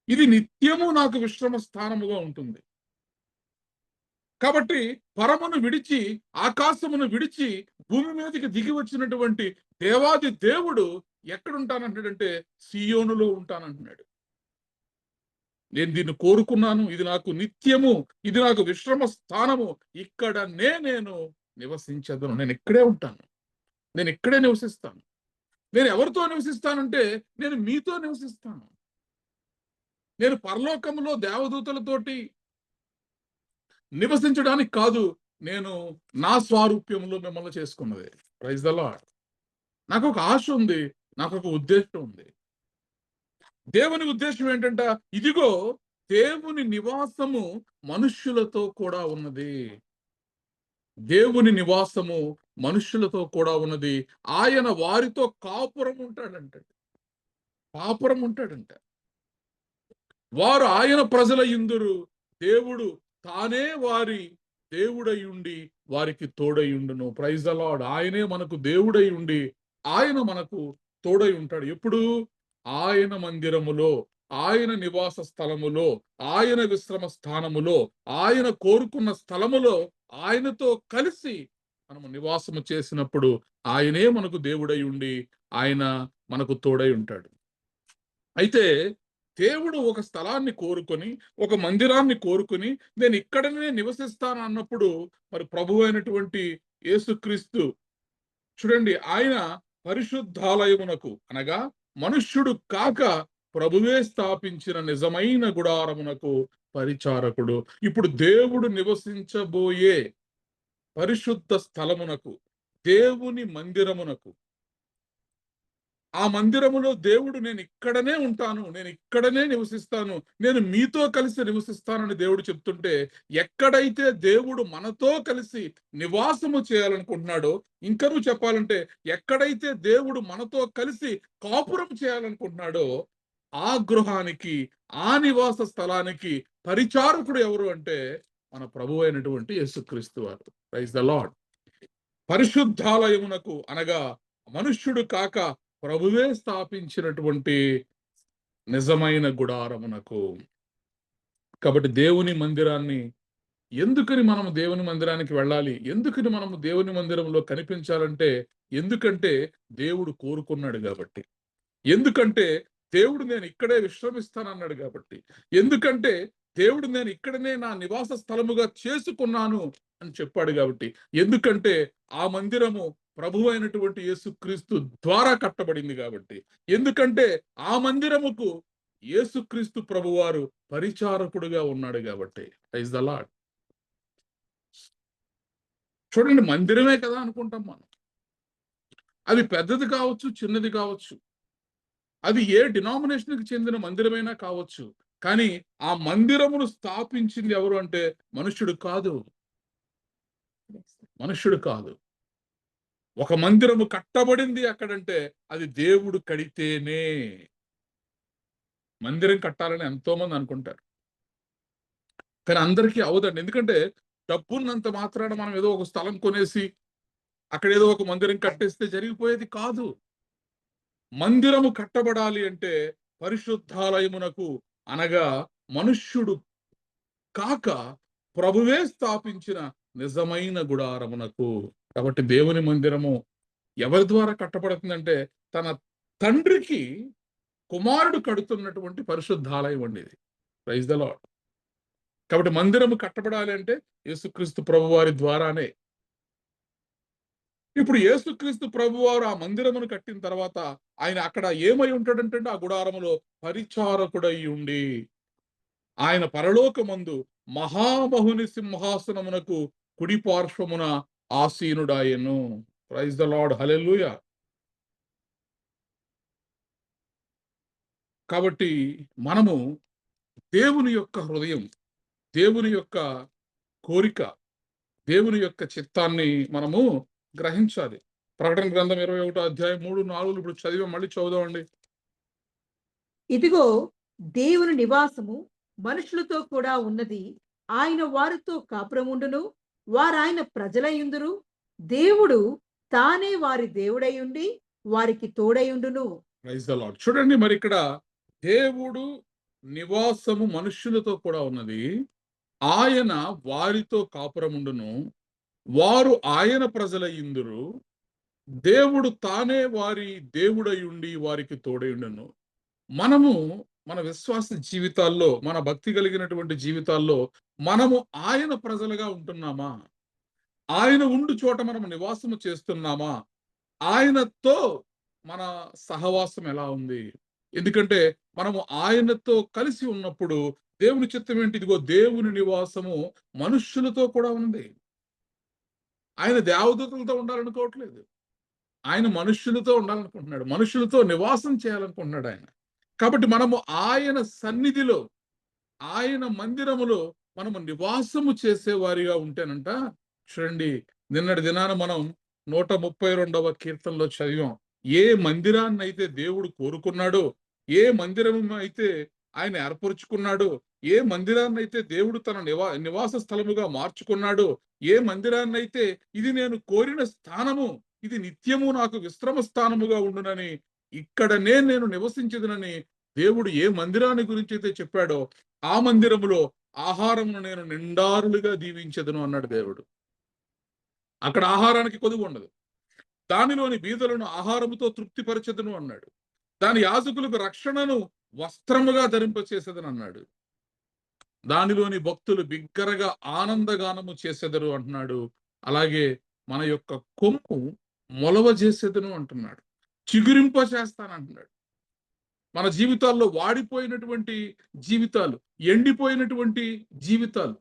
ఇది నిత్యము నాకు విశ్రమ స్థానముగా ఉంటుంది. కాబట్టి పరమును విడిచి, ఆకాశమును విడిచి భూమి మీదకి దిగి వచ్చినటువంటి దేవాది దేవుడు ఎక్కడుంటానంటాడంటే సియోనులో ఉంటానంటున్నాడు. నేను దీన్ని కోరుకున్నాను, ఇది నాకు నిత్యము, ఇది నాకు విశ్రమ స్థానము, ఇక్కడనే నేను నివసించదను. నేను ఇక్కడే ఉంటాను, నేను ఇక్కడే నివసిస్తాను. నేను ఎవరితో నివసిస్తానంటే నేను మీతో నివసిస్తాను. నేను పరలోకములో దేవదూతలతోటి నివసించడానికి కాదు, నేను నా స్వారూప్యంలో మిమ్మల్ని చేసుకున్నది. Praise the Lord. నాకు ఒక ఆశ ఉంది, నాకు ఒక ఉద్దేశం ఉంది. దేవుని ఉద్దేశం ఏంటంట, ఇదిగో దేవుని నివాసము మనుష్యులతో కూడా ఉన్నది. దేవుని నివాసము మనుష్యులతో కూడా ఉన్నది. ఆయన వారితో కాపురం ఉంటాడంట. కాపురం ఉంటాడంట. వారు ఆయన ప్రజల యందురు, దేవుడు తానే వారి దేవుడై ఉండి వారికి తోడై ఉండును. Praise the Lord. ఆయనే మనకు దేవుడై ఉండి ఆయన మనకు తోడై ఉంటాడు. ఎప్పుడు? ఆయన మందిరములో, ఆయన నివాస స్థలములో, ఆయన విశ్రమ స్థానములో, ఆయన కోరుకున్న స్థలములో ఆయనతో కలిసి మనము నివాసము చేసినప్పుడు ఆయనే మనకు దేవుడై ఉండి ఆయన మనకు తోడై ఉంటాడు. అయితే దేవుడు ఒక స్థలాన్ని కోరుకొని, ఒక మందిరాన్ని కోరుకొని, నేను ఇక్కడనే నివసిస్తాను అన్నప్పుడు మరి ప్రభు అయినటువంటి యేసుక్రీస్తు చూడండి, ఆయన పరిశుద్ధాలయమునకు అనగా మనుష్యుడు కాక ప్రభువే స్థాపించిన నిజమైన గుడారమునకు పరిచారకుడు. ఇప్పుడు దేవుడు నివసించబోయే పరిశుద్ధ స్థలమునకు, దేవుని మందిరమునకు, ఆ మందిరములో దేవుడు నేను ఇక్కడనే ఉంటాను, నేను ఇక్కడనే నివసిస్తాను, నేను మీతో కలిసి నివసిస్తానని దేవుడు చెప్తుంటే, ఎక్కడైతే దేవుడు మనతో కలిసి నివాసము చేయాలనుకుంటున్నాడో, ఇంకనూ చెప్పాలంటే ఎక్కడైతే దేవుడు మనతో కలిసి కాపురం చేయాలనుకుంటున్నాడో ఆ గృహానికి, ఆ నివాస స్థలానికి పరిచారకుడు ఎవరు అంటే మన ప్రభు అయినటువంటి యేసుక్రీస్తు వారు. Praise the lord. పరిశుద్ధాలయమునకు అనగా మనుష్యుడు కాక ప్రభువే స్థాపించినటువంటి నిజమైన గుడారమునకు. కాబట్టి దేవుని మందిరాన్ని, ఎందుకని మనము దేవుని మందిరానికి వెళ్ళాలి, ఎందుకని మనము దేవుని మందిరంలో కనిపించాలంటే, ఎందుకంటే దేవుడు కోరుకున్నాడు కాబట్టి, ఎందుకంటే దేవుడు నేను ఇక్కడే విశ్రమిస్తానన్నాడు కాబట్టి, ఎందుకంటే దేవుడు నేను ఇక్కడనే నా నివాస స్థలముగా చేసుకున్నాను అని చెప్పాడు కాబట్టి, ఎందుకంటే ఆ మందిరము ప్రభు అయినటువంటి యేసుక్రీస్తు ద్వారా కట్టబడింది కాబట్టి, ఎందుకంటే ఆ మందిరముకు యేసుక్రీస్తు ప్రభువారు పరిచారకుడుగా ఉన్నాడు కాబట్టి. Praise the Lord. చూడండి, మందిరమే కదా అనుకుంటాం మనం. అది పెద్దది కావచ్చు, చిన్నది కావచ్చు, అది ఏ డినామినేషన్కి చెందిన మందిరమైనా కావచ్చు, కానీ ఆ మందిరమును స్థాపించింది ఎవరు అంటే మనుష్యుడు కాదు. మనుష్యుడు కాదు. ఒక మందిరము కట్టబడింది అక్కడంటే అది దేవుడు కడితేనే. మందిరం కట్టాలని ఎంతో మంది అనుకుంటారు, కానీ అందరికీ అవదండి. ఎందుకంటే డబ్బున్నంత మాత్రాన మనం ఏదో ఒక స్థలం కొనేసి అక్కడ ఏదో ఒక మందిరం కట్టేస్తే జరిగిపోయేది కాదు. మందిరము కట్టబడాలి అంటే పరిశుద్ధాలయమునకు అనగా మనుష్యుడు కాక ప్రభువే స్థాపించిన నిజమైన గుడారమునకు. కాబట్టి దేవుని మందిరము ఎవరి ద్వారా కట్టబడుతుందంటే తన తండ్రికి కుమారుడు కడుతున్నటువంటి పరిశుద్ధాలయం అండి ఇది. Praise the Lord. కాబట్టి మందిరము కట్టబడాలి అంటే యేసుక్రీస్తు ప్రభువారి ద్వారానే. ఇప్పుడు యేసుక్రీస్తు ప్రభువారు ఆ మందిరమును కట్టిన తర్వాత ఆయన అక్కడ ఏమై ఉంటాడంటే ఆ గుడారములో పరిచారకుడై ఉండి ఆయన పరలోకమందు మహామహుని సింహాసనమునకు కుడి పార్శ్వమున ఆసీనుడాయను. Praise the Lord. హల్లెలూయా. కాబట్టి మనము దేవుని యొక్క హృదయం, దేవుని యొక్క కోరిక, దేవుని యొక్క చిత్తాన్ని మనము గ్రహించాలి. ప్రకటన గ్రంథం 21వ అధ్యాయం 3, 4 ఇప్పుడు చదివి మళ్ళీ చదువుదామండి. ఇదిగో దేవుని నివాసము మనుషులతో కూడా ఉన్నది. ఆయన వారితో కాపురముండును, వారాయన ప్రజలయుందురు. దేవుడు తానే వారి దేవుడై ఉండి వారికి తోడయుండును. Praise the Lord. చూడండి, మరి ఇక్కడ దేవుడు నివాసము మనుష్యులతో కూడా ఉన్నది. ఆయన వారితో కాపురముండును, వారు ఆయన ప్రజలయ్యుందురు. దేవుడు తానే వారి దేవుడై ఉండి వారికి తోడయుండును. మనము మన విశ్వాస జీవితాల్లో, మన భక్తి కలిగినటువంటి జీవితాల్లో మనము ఆయన ప్రజలుగా ఉంటున్నామా? ఆయన ఉండు చోట మనం నివాసము చేస్తున్నామా? ఆయనతో మన సహవాసం ఎలా ఉంది? ఎందుకంటే మనము ఆయనతో కలిసి ఉన్నప్పుడు దేవుని చిత్తం ఏంటి? ఇదిగో దేవుని నివాసము మనుష్యులతో కూడా ఉంది. ఆయన దేవదూతలతో ఉండాలనుకోవట్లేదు. ఆయన మనుష్యులతో ఉండాలనుకుంటున్నాడు. మనుషులతో నివాసం చేయాలనుకుంటున్నాడు ఆయన. కాబట్టి మనము ఆయన సన్నిధిలో, ఆయన మందిరములో మనము నివాసము చేసేవారిగా ఉంటేనంట, చూడండి, నిన్నటి దినాన మనం 132వ కీర్తనలో చదివాం. ఏ మందిరాన్ని అయితే దేవుడు కోరుకున్నాడో, ఏ మందిరం అయితే ఆయన ఏర్పరుచుకున్నాడో, ఏ మందిరాన్ని అయితే దేవుడు తన నివాస స్థలముగా మార్చుకున్నాడో, ఏ మందిరాన్ని అయితే ఇది నేను కోరిన స్థానము, ఇది నిత్యము నాకు విశ్రమ స్థానముగా ఉండునని, ఇక్కడనే నేను నివసించదునని దేవుడు ఏ మందిరాన్ని గురించి అయితే చెప్పాడో, ఆ మందిరములో ఆహారమును నేను నిండారులుగా దీవించదును అన్నాడు దేవుడు. అక్కడ ఆహారానికి కొదువు ఉండదు. దానిలోని బీదలను ఆహారముతో తృప్తిపరచెదను అన్నాడు. దాని యాజకులకు రక్షణను వస్త్రముగా ధరింపచేసేదని అన్నాడు. దానిలోని భక్తులు బిగ్గరగా ఆనందగానము చేసేదరు అంటున్నాడు. అలాగే మన యొక్క కొమ్ము మొలవ చేసేదను అంటున్నాడు. చిగురింప చేస్తానంటున్నాడు. మన జీవితాల్లో వాడిపోయినటువంటి జీవితాలు, ఎండిపోయినటువంటి జీవితాలు,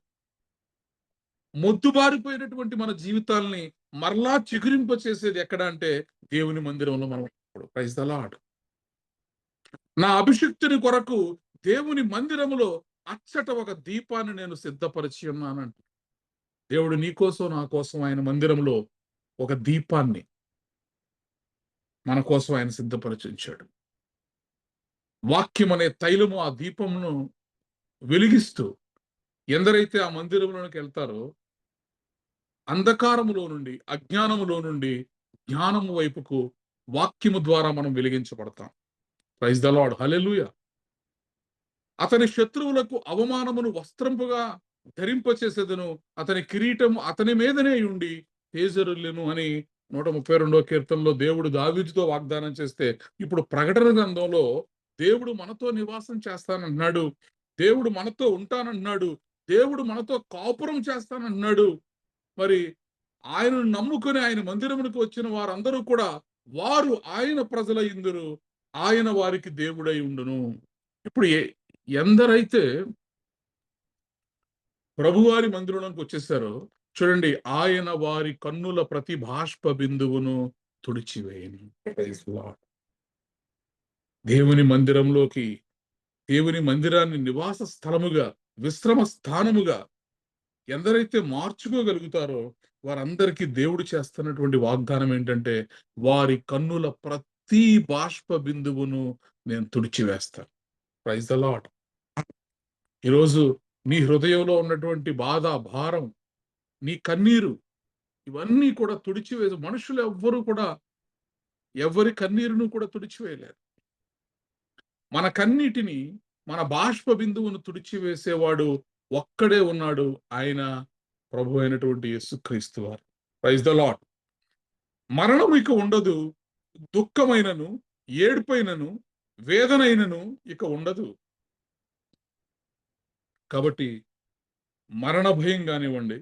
మొద్దుబారిపోయినటువంటి మన జీవితాల్ని మరలా చిగురింప చేసేది ఎక్కడ అంటే దేవుని మందిరంలో మనం. Praise the Lord. నా అభిషిక్తుని కొరకు దేవుని మందిరములో అచ్చట ఒక దీపాన్ని నేను సిద్ధపరిచి ఉన్నానంట. దేవుడు నీ కోసం, నా కోసం ఆయన మందిరంలో ఒక దీపాన్ని మన కోసం ఆయన సిద్ధపరిచి ఉంచాడు. వాక్యం అనే తైలము ఆ దీపమును వెలిగిస్తూ ఎందరైతే ఆ మందిరంలోనికి వెళ్తారో అంధకారములో నుండి, అజ్ఞానములో నుండి జ్ఞానము వైపుకు వాక్యము ద్వారా మనం వెలిగించబడతాం. Praise the Lord. హల్లెలూయా. అతని శత్రువులకు అవమానమును వస్త్రంపుగా ధరింపచేసేదను, అతని కిరీటము అతని మీదనే ఉండి తేజరులెను అని 132వ కీర్తనలో దేవుడు దావీదుతో వాగ్దానం చేస్తే, ఇప్పుడు ప్రకటన గ్రంథంలో దేవుడు మనతో నివాసం చేస్తానంటున్నాడు. దేవుడు మనతో ఉంటానంటున్నాడు. దేవుడు మనతో కాపురం చేస్తానంటున్నాడు. మరి ఆయనను నమ్ముకుని ఆయన మందిరమునికి వచ్చిన వారందరూ కూడా వారు ఆయన ప్రజలయ్యుందురు, ఆయన వారికి దేవుడై ఉండును. ఇప్పుడు ఎందరైతే ప్రభువారి మందిరంలోకి వచ్చేసారో చూడండి, ఆయన వారి కన్నుల ప్రతి బాష్ప బిందువును తుడిచివేయను. Praise the lord. దేవుని మందిరంలోకి, దేవుని మందిరాన్ని నివాస స్థలముగా, విశ్రమ స్థానముగా ఎందరైతే మార్చుకోగలుగుతారో వారందరికీ దేవుడు చేస్తున్నటువంటి వాగ్దానం ఏంటంటే, వారి కన్నుల ప్రతి బాష్ప బిందువును నేను తుడిచివేస్తాను. Praise the lord. ఈరోజు నీ హృదయంలో ఉన్నటువంటి బాధ, భారం, నీ కన్నీరు, ఇవన్నీ కూడా తుడిచివేసి, మనుషులు ఎవ్వరూ కూడా ఎవరి కన్నీరును కూడా తుడిచివేయలేరు. మన కన్నీటిని, మన బాష్ప బిందువును తుడిచివేసేవాడు ఒక్కడే ఉన్నాడు. ఆయన ప్రభు అయినటువంటి యేసుక్రీస్తు వారు. Praise the Lord. మరణం ఇక ఉండదు. దుఃఖమైనను, ఏడుపైనను, వేదనైనను ఇక ఉండదు. కాబట్టి మరణ భయం కానివ్వండి,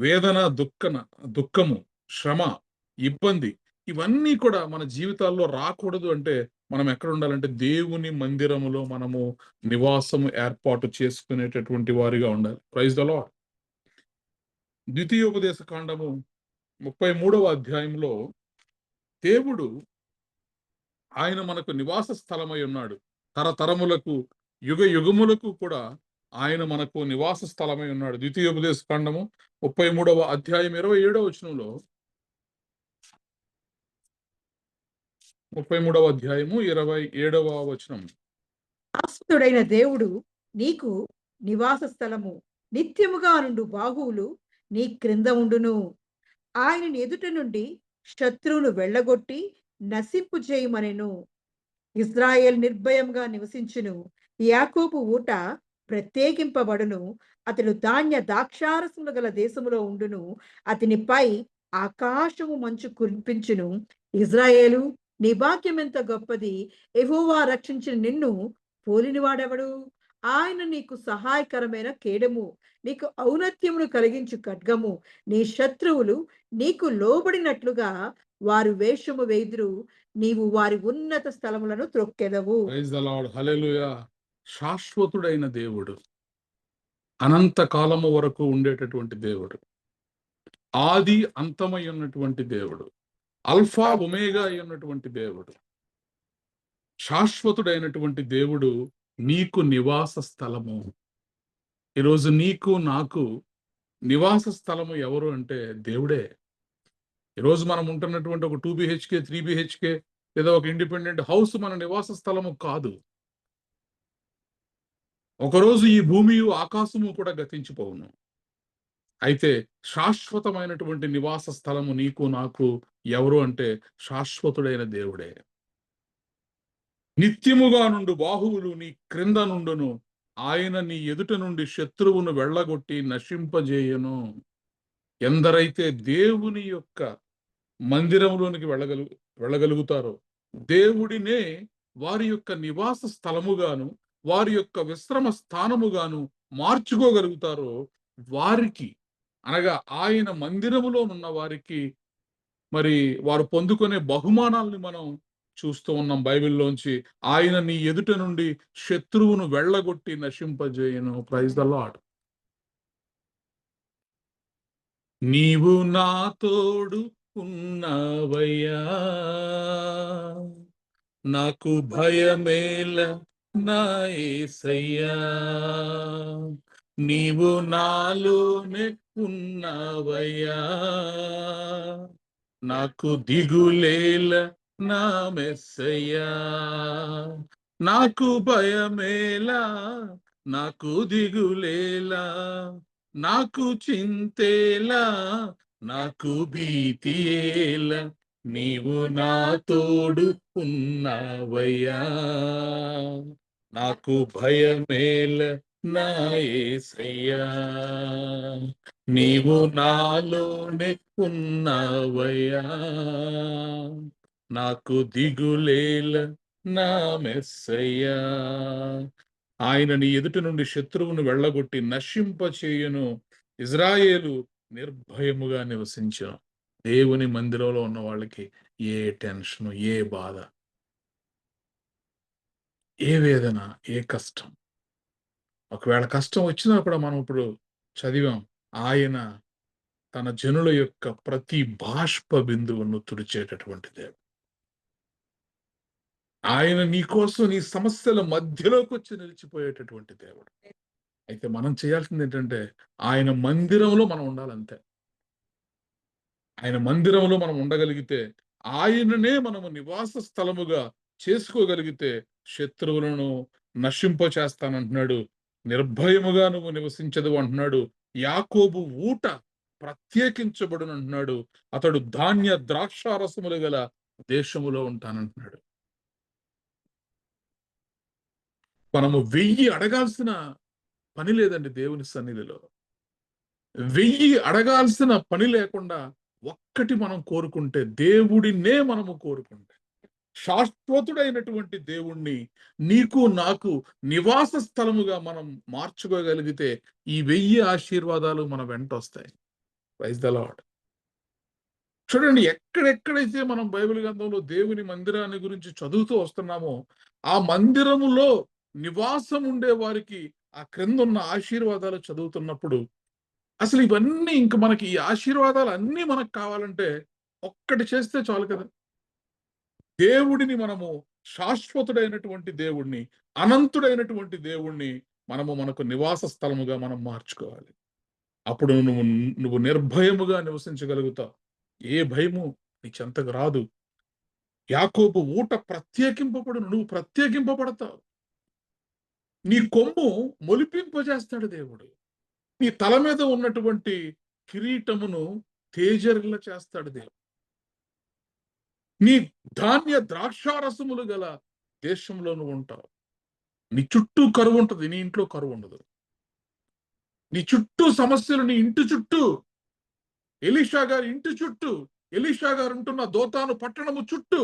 వేదన, దుఃఖము, శ్రమ, ఇబ్బంది, ఇవన్నీ కూడా మన జీవితాల్లో రాకూడదు అంటే మనం ఎక్కడ ఉండాలంటే దేవుని మందిరములో మనము నివాసము ఏర్పాటు చేసుకునేటటువంటి వారిగా ఉండాలి. Praise the Lord. ద్వితీయోపదేశ కాండము 33వ అధ్యాయంలో దేవుడు ఆయన మనకు నివాస స్థలమై ఉన్నాడు. తరతరములకు, యుగ యుగములకు కూడా ఆయన మనకు నివాస స్థలమై ఉన్నాడు. ద్వితీయోపదేశ కాండము 33వ అధ్యాయం 27వ వచనంలో, 33వ అధ్యాయము 27వ వచనం. శాశ్వతుడైన దేవుడు నీకు నివాస స్థలము, నిత్యముగా నుండు బాహువులు నీ క్రింద ఉండును. ఆయన ఎదుట నుండి శత్రువును వెళ్ళగొట్టి నశింపు చేయమనెను. ఇజ్రాయేల్ నిర్భయంగా నివసించును. యాకోబు ఊట ప్రత్యేకింపబడును. అతడు ధాన్య ద్రాక్షారసములు గల దేశములో ఉండును. అతనిపై ఆకాశము మంచు కురిపించును. ఇజ్రాయేలు, నీ భాగ్యం ఎంత గొప్పది! యెహోవా రక్షించిన నిన్ను పోలినవాడెవడు? ఆయన నీకు సహాయకరమైన కేడము, నీకు ఔన్నత్యమును కలిగించు ఖడ్గము. నీ శత్రువులు నీకు లోబడినట్లుగా వారు వేషము వేయుదురు. నీవు వారి ఉన్నత స్థలములను త్రొక్కెదవు. Praise the Lord. హల్లెలూయా. శాశ్వతుడైన దేవుడు, అనంత కాలము వరకు ఉండేటటువంటి దేవుడు, ఆది అంతమై ఉన్నటువంటి దేవుడు, అల్ఫా ఒమేగా అయి ఉన్నటువంటి దేవుడు, శాశ్వతుడైనటువంటి దేవుడు నీకు నివాస స్థలము. ఈరోజు నీకు నాకు నివాస స్థలము ఎవరు అంటే దేవుడే. ఈరోజు మనం ఉంటున్నటువంటి ఒక 2 BHK 3 BHK లేదా ఒక ఇండిపెండెంట్ హౌస్ మన నివాస స్థలము కాదు. ఒకరోజు ఈ భూమియు ఆకాశము కూడా గతించిపోవును. అయితే శాశ్వతమైనటువంటి నివాస స్థలము నీకు నాకు ఎవరు అంటే శాశ్వతుడైన దేవుడే. నిత్యముగా నుండు బాహువులు నీ క్రింద నుండును. ఆయన నీ ఎదుట నుండి శత్రువును వెళ్ళగొట్టి నశింపజేయను. ఎందరైతే దేవుని యొక్క మందిరంలోనికి వెళ్ళగలుగుతారో, దేవుడినే వారి యొక్క నివాస స్థలముగాను వారి యొక్క విశ్రమ స్థానముగాను మార్చుకోగలుగుతారో వారికి, అనగా ఆయన మందిరములో ఉన్న వారికి మరి వారు పొందుకునే బహుమానాల్ని మనం చూస్తూ ఉన్నాం బైబిల్లోంచి. ఆయన నీ ఎదుట నుండి శత్రువును వెళ్ళగొట్టి నశింపజేయను. Praise the Lord. నీవు నా తోడు ఉన్నావయ్యా, నాకు భయమేల నా యేసయ్యా. నీవు నాలోనే ఉన్నావయ్యా, నాకు దిగులేల నా మెస్సయ్యా. నాకు భయమేలా, నాకు దిగులేలా, నాకు చింతేలా, నాకు భీతియేలా, నీవు నా తోడు ఉన్నావయ్యా. నాకు భయమేల నా యేసయ్యా, నీవు నాలోనే ఉన్నావయ్యా. నాకు దిగులేల నా మెస్సయ్యా. ఆయన నీ ఎదుట నుండి శత్రువును వెళ్ళగొట్టి నశింపచేయును. ఇజ్రాయేలు నిర్భయముగా నివసించును. దేవుని మందిరంలో ఉన్న వాళ్ళకి ఏ టెన్షన్, ఏ బాధ, ఏ వేదన, ఏ కష్టం. ఒకవేళ కష్టం వచ్చినా కూడా మనం ఇప్పుడు చదివాం, ఆయన తన జనుల యొక్క ప్రతి బాష్ప బిందువును తుడిచేటటువంటి దేవుడు. ఆయన నీ కోసం నీ సమస్యల మధ్యలోకి వచ్చి నిలిచిపోయేటటువంటి దేవుడు. అయితే మనం చేయాల్సింది ఏంటంటే ఆయన మందిరంలో మనం ఉండాలంతే. ఆయన మందిరంలో మనం ఉండగలిగితే, ఆయననే మనము నివాస స్థలముగా చేసుకోగలిగితే శత్రువులను నశింపచేస్తానంటున్నాడు. నిర్భయముగా నువ్వు నివసించదు అంటున్నాడు. యాకోబు ఊట ప్రత్యేకించబడును అంటున్నాడు. అతడు ధాన్య ద్రాక్షారసములు గల దేశములో ఉంటానంటున్నాడు. మనము 1000 అడగాల్సిన పని లేదండి దేవుని సన్నిధిలో. 1000 అడగాల్సిన పని లేకుండా ఒక్కటి మనం కోరుకుంటే, దేవుడినే మనము కోరుకుంటే, శాశ్వతుడైనటువంటి దేవుణ్ణి నీకు నాకు నివాస స్థలముగా మనం మార్చుకోగలిగితే ఈ 1000 ఆశీర్వాదాలు మన వెంట వస్తాయి. Praise the Lord. చూడండి, ఎక్కడెక్కడైతే మనం బైబిల్ గ్రంథంలో దేవుని మందిరాన్ని గురించి చదువుతూ వస్తున్నామో, ఆ మందిరములో నివాసం ఉండే వారికి ఆ క్రిందున్న ఆశీర్వాదాలు చదువుతున్నప్పుడు అసలు ఇవన్నీ ఇంక మనకి ఈ ఆశీర్వాదాలు అన్నీ మనకు కావాలంటే ఒక్కటి చేస్తే చాలు కదా. దేవుడిని మనము, శాశ్వతుడైనటువంటి దేవుణ్ణి, అనంతుడైనటువంటి దేవుణ్ణి మనకు నివాస స్థలముగా మనం మార్చుకోవాలి. అప్పుడు నువ్వు నిర్భయముగా నివసించగలుగుతావు. ఏ భయము నీ చెంతకు రాదు. యాకోబు ఊట ప్రత్యేకింపబడును, నువ్వు ప్రత్యేకింపబడతావు. నీ కొమ్ము మొలిపింపజేస్తాడు దేవుడు. నీ తల మీద ఉన్నటువంటి కిరీటమును తేజరిల్ల చేస్తాడు దేవుడు. నీ ధాన్య ద్రాక్షారసములు గల దేశంలో నువ్వు ఉంటావు. నీ చుట్టూ కరువు ఉంటుంది, నీ ఇంట్లో కరువు ఉండదు. నీ చుట్టూ సమస్యలు, నీ ఇంటి చుట్టూ, ఎలీషా గారి ఇంటి చుట్టూ, ఎలీషా గారు ఉంటున్న దోతాను పట్టణము చుట్టూ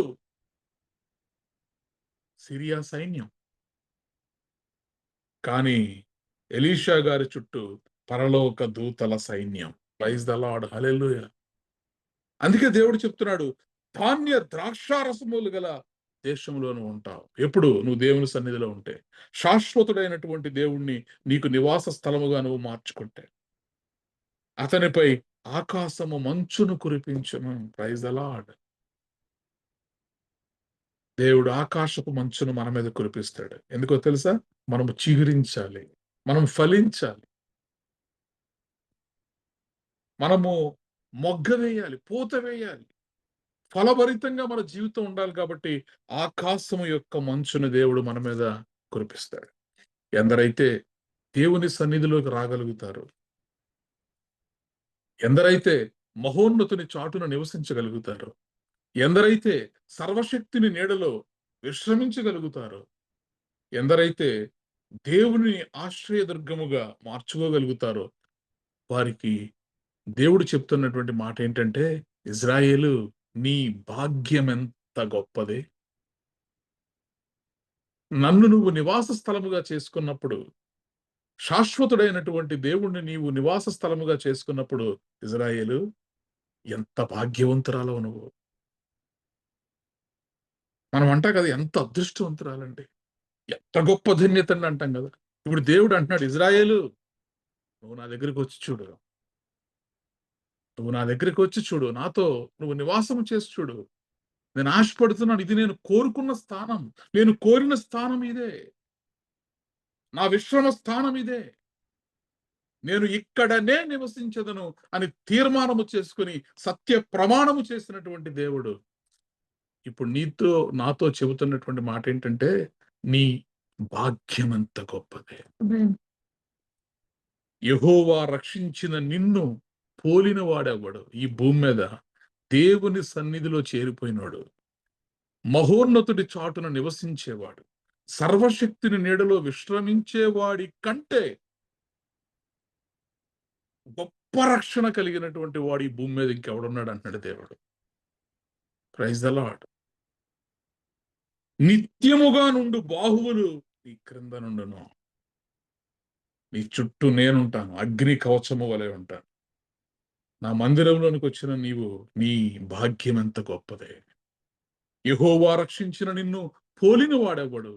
సిరియా సైన్యం. కానీ ఎలీషా గారి చుట్టూ పరలోక దూతల సైన్యం. ప్రైజ్ ద లార్డ్, హల్లెలూయా. అందుకే దేవుడు చెప్తున్నాడు, ధాన్య ద్రాక్షారసములు గల దేశంలోనూ ఉంటావు. ఎప్పుడు? నువ్వు దేవుని సన్నిధిలో ఉంటే. శాశ్వతుడైనటువంటి దేవుణ్ణి నీకు నివాస స్థలముగా నువ్వు మార్చుకుంటే అతనిపై ఆకాశము మంచును కురిపించును. Praise the Lord. దేవుడు ఆకాశపు మంచును మన మీద కురిపిస్తాడు. ఎందుకో తెలుసా? మనము చిగురించాలి, మనం ఫలించాలి, మనము మొగ్గ వేయాలి, పూత వేయాలి, ఫలభరితంగా మన జీవితం ఉండాలి. కాబట్టి ఆకాశము యొక్క మంచును దేవుడు మన మీద కురిపిస్తాడు. ఎందరైతే దేవుని సన్నిధిలోకి రాగలుగుతారు, ఎందరైతే మహోన్నతుని చాటున నివసించగలుగుతారు, ఎందరైతే సర్వశక్తిని నీడలో విశ్రమించగలుగుతారో, ఎందరైతే దేవుని ఆశ్రయదుర్గముగా మార్చుకోగలుగుతారో, వారికి దేవుడు చెప్తున్నటువంటి మాట ఏంటంటే, ఇజ్రాయేలు, నీ భాగ్యం ఎంత గొప్పది. నన్ను నువ్వు నివాస స్థలముగా చేసుకున్నప్పుడు, శాశ్వతుడైనటువంటి దేవుణ్ణి నీవు నివాస స్థలముగా చేసుకున్నప్పుడు, ఇజ్రాయేలు ఎంత భాగ్యవంతురాలవు నువ్వు. మనం అంటాం కదా, ఎంత అదృష్టవంతురాలండి, ఎంత గొప్ప ధన్యత అంటాం కదా. ఇప్పుడు దేవుడు అంటున్నాడు, ఇజ్రాయేలు, నువ్వు నా దగ్గరికి వచ్చి చూడు, నువ్వు నా దగ్గరికి వచ్చి చూడు, నాతో నువ్వు నివాసం చేసి చూడు. నేను ఆశపడుతున్నాను, ఇది నేను కోరుకున్న స్థానం, నేను కోరిన స్థానం ఇదే, నా విశ్రమ స్థానం ఇదే, నేను ఇక్కడనే నివసించదను అని తీర్మానము చేసుకుని సత్య ప్రమాణము చేసినటువంటి దేవుడు ఇప్పుడు నీతో నాతో చెబుతున్నటువంటి మాట ఏంటంటే, నీ భాగ్యం ఎంత గొప్పది. Amen. యెహోవా రక్షించిన నిన్ను పోలిన వాడెవడు ఈ భూమి మీద? దేవుని సన్నిధిలో చేరిపోయినాడు, మహోన్నతుడి చాటున నివసించేవాడు, సర్వశక్తిని నీడలో విశ్రమించేవాడి కంటే గొప్ప రక్షణ కలిగినటువంటి వాడు ఈ భూమి మీద ఇంకెవడున్నాడు అంటున్నాడు దేవుడు. Praise the lord. నిత్యముగా నుండు బాహువులు నీ క్రింద నుండును, నీ చుట్టూ నేనుంటాను, అగ్ని కవచము వలె ఉంటాను. నా మందిరంలోనికి వచ్చిన నీవు, నీ భాగ్యం ఎంత గొప్పదే. యెహోవా రక్షించిన నిన్ను పోలిన వాడెవడు?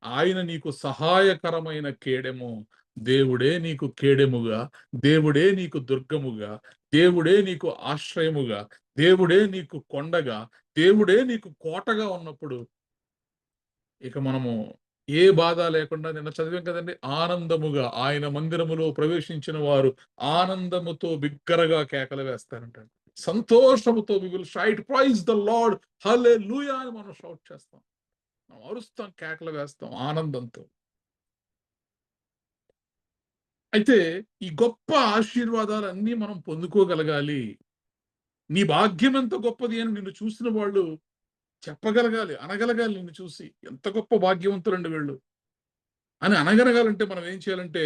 ఆయన నీకు సహాయకరమైన కేడెము. దేవుడే నీకు కేడెముగా, దేవుడే నీకు దుర్గముగా, దేవుడే నీకు ఆశ్రయముగా, దేవుడే నీకు కొండగా, దేవుడే నీకు కోటగా ఉన్నప్పుడు ఇక మనము ఏ బాధ లేకుండా, నిన్న చదివాం కదండి, ఆనందముగా ఆయన మందిరములో ప్రవేశించిన వారు ఆనందముతో బిగ్గరగా కేకలు వేస్తారంట. సంతోషముతో we will shout, praise the Lord, హల్లెలూయా అని మనం షౌట్ చేస్తాం, మనం అరుస్తాం, కేకలు వేస్తాం ఆనందంతో. అయితే ఈ గొప్ప ఆశీర్వాదాలన్నీ మనం పొందుకోగలగాలి. నీ భాగ్యం ఎంత గొప్పది అని నిన్ను చూసిన వాళ్ళు చెప్పగలగాలి, అనగలగాలి. నిన్ను చూసి ఎంత గొప్ప భాగ్యవంతులండి వీళ్ళు అని అనగలగాలంటే మనం ఏం చేయాలంటే,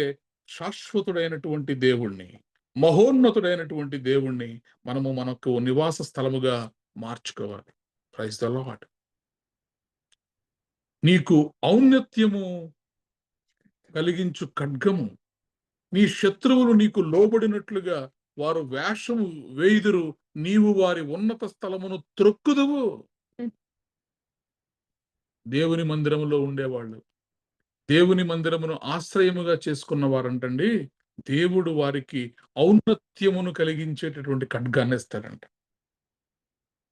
శాశ్వతుడైనటువంటి దేవుణ్ణి, మహోన్నతుడైనటువంటి దేవుణ్ణి మనకు నివాస స్థలముగా మార్చుకోవాలి. Praise the Lord. నీకు ఔన్నత్యము కలిగించు ఖడ్గము, నీ శత్రువులు నీకు లోబడినట్లుగా వారు వేషము వేయుదురు, నీవు వారి ఉన్నత స్థలమును త్రొక్కుదువు. దేవుని మందిరములో ఉండేవాళ్ళు, దేవుని మందిరమును ఆశ్రయముగా చేసుకున్న వారంటండి, దేవుడు వారికి ఔన్నత్యమును కలిగించేటటువంటి ఖడ్గాన్ని ఇస్తాడంట.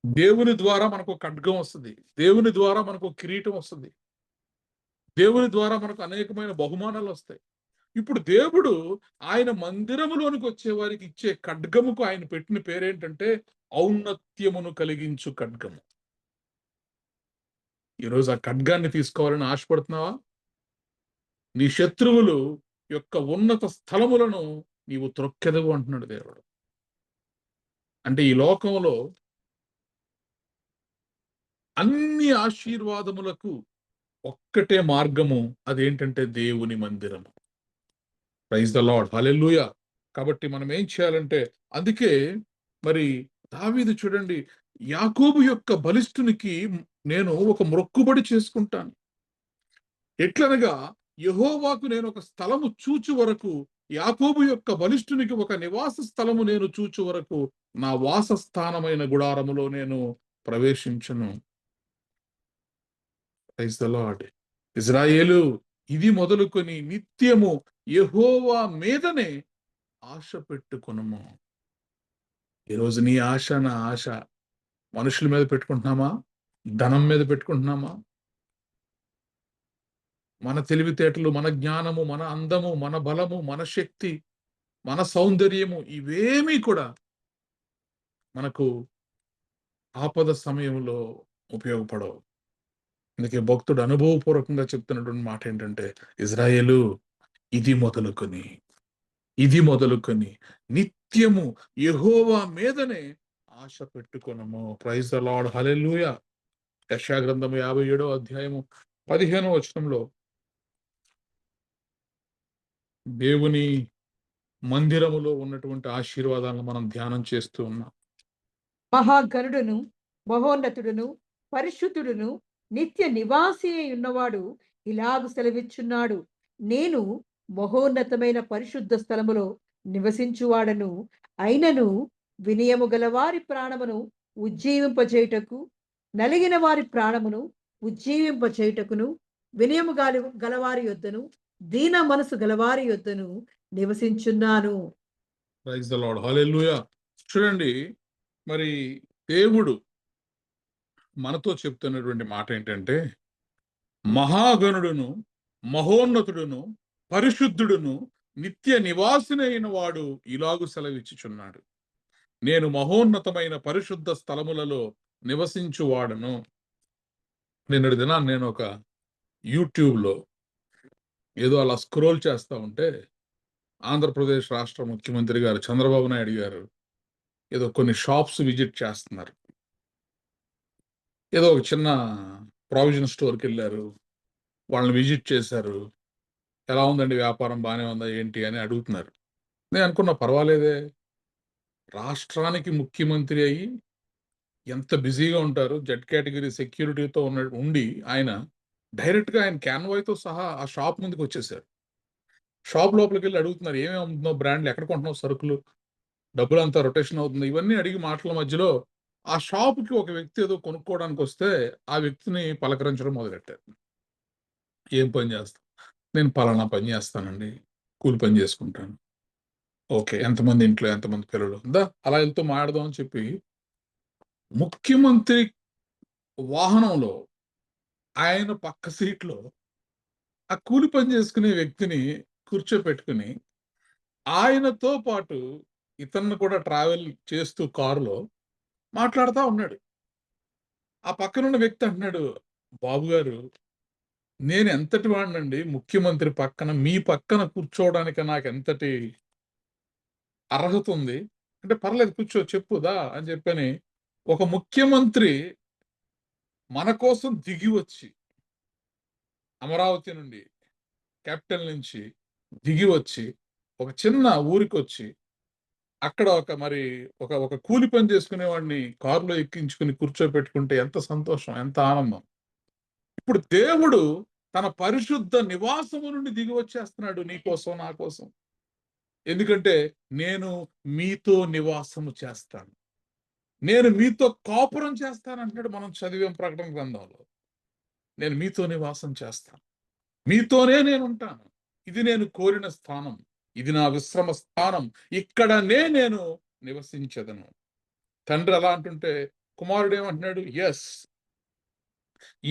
దేవుని ద్వారా మనకు ఖడ్గం వస్తుంది, దేవుని ద్వారా మనకు కిరీటం వస్తుంది, దేవుని ద్వారా మనకు అనేకమైన బహుమానాలు వస్తాయి. ఇప్పుడు దేవుడు ఆయన మందిరములోనికి వచ్చే వారికి ఇచ్చే ఖడ్గముకు ఆయన పెట్టిన పేరేంటంటే, ఔన్నత్యమును కలిగించు ఖడ్గము. ఈరోజు ఆ ఖడ్గాన్ని తీసుకోవాలని ఆశపడుతున్నావా? నీ శత్రువులు యొక్క ఉన్నత స్థలములను నీవు త్రొక్కెదవు అంటున్నాడు దేవుడు. అంటే ఈ లోకంలో అన్ని ఆశీర్వాదములకు ఒక్కటే మార్గము, అదేంటంటే దేవుని మందిరము. ప్రైజ్ ద లార్డ్, హల్లెలూయా. కాబట్టి మనం ఏం చేయాలంటే, అందుకే మరి దావీదు చూడండి, యాకోబు యొక్క బలిష్ఠునికి నేను ఒక మొక్కుబడి చేసుకుంటాను. ఎట్లనగా, యెహోవాకు నేను ఒక స్థలము చూచు వరకు, యాకోబు యొక్క బలిష్ఠునికి ఒక నివాస స్థలము నేను చూచు వరకు, నా వాసస్థానమైన గుడారములో నేను ప్రవేశించును. Praise the Lord. ఇజ్రాయేలు, ఇది మొదలుకొని నిత్యము యెహోవా మీదనే ఆశ పెట్టుకొనుము. ఈరోజు నీ ఆశ, నా ఆశ మనుషుల మీద పెట్టుకుంటున్నామా? ధనం మీద పెట్టుకుంటున్నామా? మన తెలివితేటలు, మన జ్ఞానము, మన అందము, మన బలము, మన శక్తి, మన సౌందర్యము, ఇవేమీ కూడా మనకు ఆపద సమయంలో ఉపయోగపడవు. అందుకే భక్తుడు అనుభవపూర్వకంగా చెప్తున్నటువంటి మాట ఏంటంటే, ఇజ్రాయేలు, ఇది మొదలుకొని నిత్యము యెహోవా మీదనే ఆశ పెట్టుకొనుము. ప్రైజ్ ద లార్డ్, హల్లెలూయా. యెషయా గ్రంథము 57వ అధ్యాయము 15వ వచనంలో దేవుని మందిరములో ఉన్నటువంటి ఆశీర్వాదాలను మనం ధ్యానం చేస్తూ ఉన్నాం. మహాగణుడును మహోన్నతుడును పరిశుద్ధుడును నిత్య నివాసి అయి ఉన్నవాడు ఇలాగు సెలవిచ్చున్నాడు. నేను మహోన్నతమైన పరిశుద్ధ స్థలములో నివసించువాడను, అయినను వినయము గలవారి ప్రాణమును ఉజ్జీవింపచేయుటకు, నలిగిన వారి ప్రాణమును ఉజ్జీవింపచేయుటకును, వినయము గలవారి యొద్దను, దీన మనసు గలవారి యొద్దను నివసించున్నాను. ప్రైజ్ ద లార్డ్, హల్లెలూయా. చూడండి, మరి దేవుడు మనతో చెప్తున్నటువంటి మాట ఏంటంటే, మహాగణుడును మహోన్నతుడును పరిశుద్ధుడును నిత్య నివాసినైన వాడు ఇలాగు సెలవిచ్చుచున్నాడు. నేను మహోన్నతమైన పరిశుద్ధ స్థలములలో నివసించువాడను. నిన్నటి దినాన్ని నేను ఒక యూట్యూబ్లో ఏదో అలా స్క్రోల్ చేస్తా ఉంటే, ఆంధ్రప్రదేశ్ రాష్ట్ర ముఖ్యమంత్రి గారు చంద్రబాబు నాయుడు గారు ఏదో కొన్ని షాప్స్ విజిట్ చేస్తున్నారు. ఏదో ఒక చిన్న ప్రావిజన్ స్టోర్కి వెళ్ళారు, వాళ్ళని విజిట్ చేశారు. ఎలా ఉందండి వ్యాపారం, బాగానే ఉందా ఏంటి అని అడుగుతున్నారు. నేను అనుకున్నా, పర్వాలేదే, రాష్ట్రానికి ముఖ్యమంత్రి అయ్యి ఎంత బిజీగా ఉంటారు, జెడ్ కేటగిరీ సెక్యూరిటీతో ఉండి ఆయన డైరెక్ట్గా ఆయన క్యాన్వాయ్తో సహా ఆ షాప్ ముందుకు వచ్చేసారు. షాప్ లోపలికి వెళ్ళి అడుగుతున్నారు, ఏమేమి అమ్ముతున్నావు, బ్రాండ్లు ఎక్కడ కొంటున్నావు, సరుకులు, డబ్బులు అంతా రొటేషన్ అవుతుంది, ఇవన్నీ అడిగి మాటల మధ్యలో ఆ షాపుకి ఒక వ్యక్తి ఏదో కొనుక్కోవడానికి వస్తే ఆ వ్యక్తిని పలకరించడం మొదలెట్టారు. ఏం పని చేస్తాం? నేను పలానా పని చేస్తానండి, కూలి పని చేసుకుంటాను. ఓకే, ఎంతమంది ఇంట్లో, ఎంతమంది పిల్లలు, అలా వెళ్తూ మాట్లాడదాం అని చెప్పి ముఖ్యమంత్రి వాహనంలో ఆయన పక్క సీట్లో ఆ కూలి పని చేసుకునే వ్యక్తిని కూర్చోపెట్టుకుని ఆయనతో పాటు ఇతన్ని కూడా ట్రావెల్ చేస్తూ కారులో మాట్లాడుతూ ఉన్నాడు. ఆ పక్కనున్న వ్యక్తి అంటున్నాడు, బాబు గారు, నేను ఎంతటి వాడినండి, ముఖ్యమంత్రి పక్కన, మీ పక్కన కూర్చోవడానికి నాకు ఎంతటి అర్హత ఉంది అంటే, పర్లేదు కూర్చో, చెప్పుదా అని చెప్పని ఒక ముఖ్యమంత్రి మన కోసం దిగి వచ్చి, అమరావతి నుండి, క్యాపిటల్ నుంచి దిగి వచ్చి ఒక చిన్న ఊరికి వచ్చి అక్కడ ఒక కూలి పని చేసుకునే వాడిని కారులో ఎక్కించుకుని కూర్చోపెట్టుకుంటే ఎంత సంతోషం, ఎంత ఆనందం. ఇప్పుడు దేవుడు తన పరిశుద్ధ నివాసము నుండి దిగి వచ్చేస్తున్నాడు నీ కోసం, నా కోసం. ఎందుకంటే నేను మీతో నివాసము చేస్తాను, నేను మీతో కాపురం చేస్తాను అంటున్నాడు. మనం చదివాం ప్రకటన గ్రంథంలో, నేను మీతో నివాసం చేస్తాను, మీతోనే నేను ఉంటాను, ఇది నేను కోరిన స్థానం, ఇది నా విశ్రమ స్థానం, ఇక్కడనే నేను నివసించదను. తండ్రి అలా అంటుంటే కుమారుడు ఏమంటున్నాడు, ఎస్,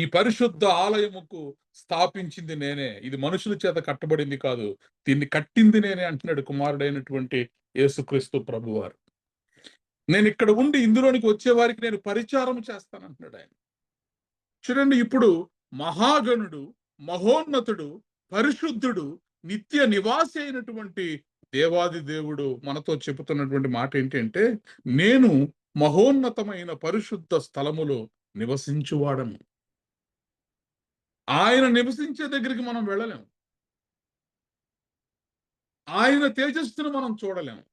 ఈ పరిశుద్ధ ఆలయముకు స్థాపించింది నేనే, ఇది మనుషుల చేత కట్టబడింది కాదు, దీన్ని కట్టింది నేనే అంటున్నాడు కుమారుడైనటువంటి యేసుక్రీస్తు ప్రభువారు. నేను ఇక్కడ ఉండి ఇందులోనికి వచ్చే వారికి నేను పరిచారం చేస్తాను అంటున్నాడు ఆయన. చూడండి, ఇప్పుడు మహాగణుడు మహోన్నతుడు పరిశుద్ధుడు నిత్య నివాసి అయినటువంటి దేవాది దేవుడు మనతో చెబుతున్నటువంటి మాట ఏంటంటే, నేను మహోన్నతమైన పరిశుద్ధ స్థలములో నివసించువాడను. ఆయన నివసించే దగ్గరికి మనం వెళ్ళలేము. ఆయన తేజస్సును మనం చూడలేము.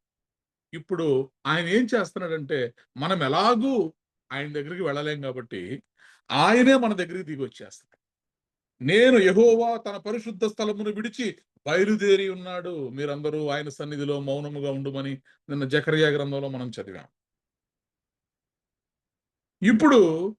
ఇప్పుడు ఆయన ఏం చేస్తున్నాడంటే, మనం ఎలాగూ ఆయన దగ్గరికి వెళ్ళలేం కాబట్టి ఆయనే మన దగ్గరికి దిగి వచ్చేస్తాడు. నేను యెహోవా తన పరిశుద్ధ స్థలమును విడిచి బయలుదేరి ఉన్నాడు. మీరందరూ ఆయన సన్నిధిలో మౌనముగా ఉండుమని నిన్న జకర్యా గ్రంథంలో మనం చదివాం. ఇప్పుడు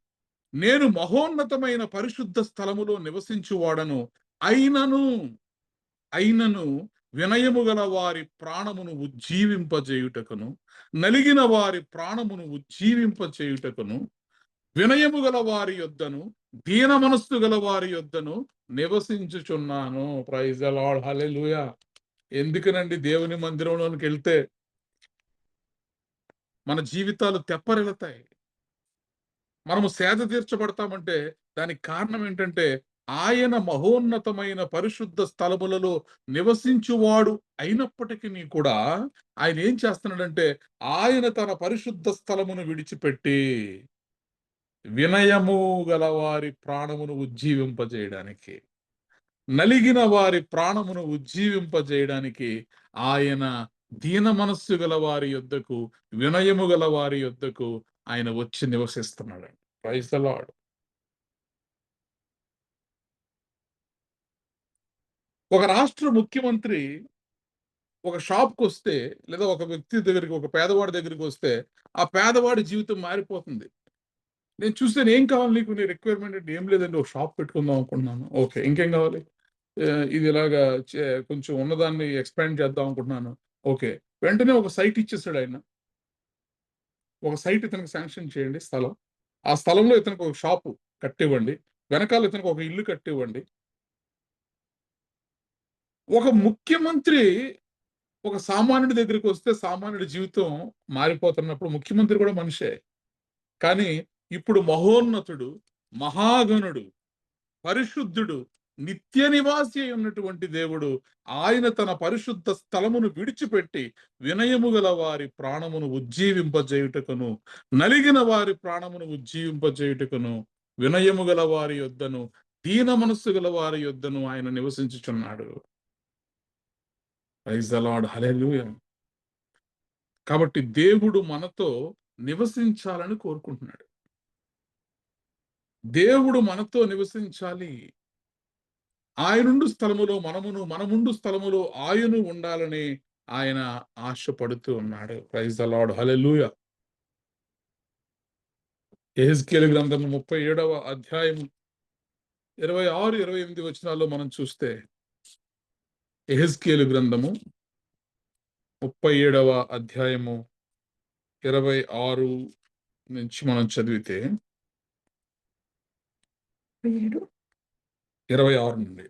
నేను మహోన్నతమైన పరిశుద్ధ స్థలములో నివసించువాడను, అయినను వినయము గల వారి ప్రాణమును ఉజ్జీవింపజేయుటకును, నలిగిన వారి ప్రాణమును ఉజ్జీవింపచేయుటకును, వినయము గల వారి యొద్దను, దీన మనస్సు గల వారి యొద్దను నివసించుచున్నాను. ప్రైజ్ ద లార్డ్, హల్లెలూయా. ఎందుకనండి దేవుని మందిరంలోనికి వెళ్తే మన జీవితాలు తెప్పరిల్లుతాయి, మనము సేద తీర్చబడతామంటే దానికి కారణం ఏంటంటే, ఆయన మహోన్నతమైన పరిశుద్ధ స్థలములలో నివసించువాడు అయినప్పటికీ కూడా ఆయన ఏం చేస్తున్నాడంటే, ఆయన తన పరిశుద్ధ స్థలమును విడిచిపెట్టి వినయము గల వారి ప్రాణమును ఉజ్జీవింపజేయడానికి, నలిగిన వారి ప్రాణమును ఉజ్జీవింపజేయడానికి ఆయన దీన మనస్సు గల వారి యొద్దకు, వినయము గల వారి యొద్దకు ఆయన వచ్చి నివసిస్తున్నాడు. Praise the lord. ఒక రాష్ట్ర ముఖ్యమంత్రి ఒక షాప్‌కి వస్తే, లేదా ఒక వ్యక్తి దగ్గరికి, ఒక పేదవాడి దగ్గరికి వస్తే, ఆ పేదవాడి జీవితం మారిపోతుంది. నేను చూసాను, "ఏం కావాలి నీకు? నీ రిక్వైర్మెంట్ ఏంటి?" "ఏం లేదండి, ఒక షాప్ పెట్టుకుందాం అనుకుంటున్నాను." "ఓకే. ఇంకేం కావాలి?" "ఇది ఇలాగా కొంచెం ఉన్నదాన్ని ఎక్స్‌పాండ్ చేద్దాం అనుకుంటున్నాను." "ఓకే." వెంటనే ఒక సైట్ ఇచ్చేసాడు ఆయన. ఒక సైట్ ఇతనికి శాంక్షన్ చేయండి, స్థలం. ఆ స్థలంలో ఇతనికి ఒక షాపు కట్టివ్వండి. వెనకాల ఇతనికి ఒక ఇల్లు కట్టివ్వండి. ఒక ముఖ్యమంత్రి ఒక సామాన్యుడి దగ్గరికి వస్తే సామాన్యుడి జీవితం మారిపోతున్నప్పుడు, ముఖ్యమంత్రి కూడా మనిషే. కానీ ఇప్పుడు మహోన్నతుడు, మహాగణుడు, పరిశుద్ధుడు, నిత్య నివాసి అయి ఉన్నటువంటి దేవుడు ఆయన తన పరిశుద్ధ స్థలమును విడిచిపెట్టి వినయము గల వారి ప్రాణమును ఉజ్జీవింపజేయుటకును, నలిగిన వారి ప్రాణమును ఉజ్జీవింపజేయుటకును, వినయము గల వారి యొద్దను, దీన మనస్సు గల వారి యొద్దను ఆయన నివసించుచున్నాడు. ప్రైజ్ ద లార్డ్, హల్లెలూయా. కాబట్టి దేవుడు మనతో నివసించాలని కోరుకుంటున్నాడు. దేవుడు మనతో నివసించాలి. ఆయనుండు స్థలములో మనమును, మనముండు స్థలములో ఆయను ఉండాలని ఆయన ఆశపడుతూ ఉన్నాడు. ప్రైజ్ ద లార్డ్, హల్లెలూయా. యెహెజ్కేలు గ్రంథము 37వ అధ్యాయము 26, 28 వచనాల్లో మనం చూస్తే, యెహెజ్కేలు గ్రంథము 37వ అధ్యాయము 26 నుంచి మనం చదివితే 26 నుండి,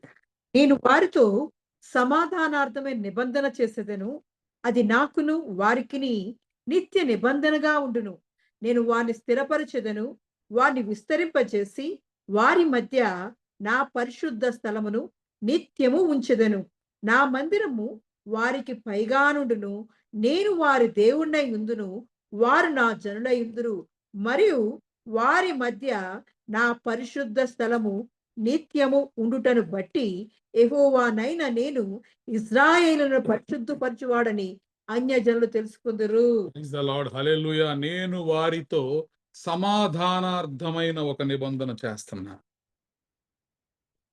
నేను వారితో సమాధానార్థమే నిబంధన చేసేదను, అది నాకును వారికిని నిత్య నిబంధనగా ఉండును. నేను వారిని స్థిరపరచెదను, వారిని విస్తరింపజేసి వారి మధ్య నా పరిశుద్ధ స్థలమును నిత్యము ఉంచెదను. నా మందిరము వారికి పైగానుండును. నేను వారి దేవుణ్ణై ఉందును, వారు నా జనులై ఉందురు. మరియు వారి మధ్య నా పరిశుద్ధ స్థలము నిత్యము ఉండుటను బట్టి యెహోవానైన నేను ఇశ్రాయేలును పరిశుద్ధపరచువాడని అన్యజనులు తెలుసుకుందురు. ప్రైజ్ ద లార్డ్, హల్లెలూయా. నేను వారితో సమాధానార్థమైన ఒక నిబంధన చేస్తున్నా.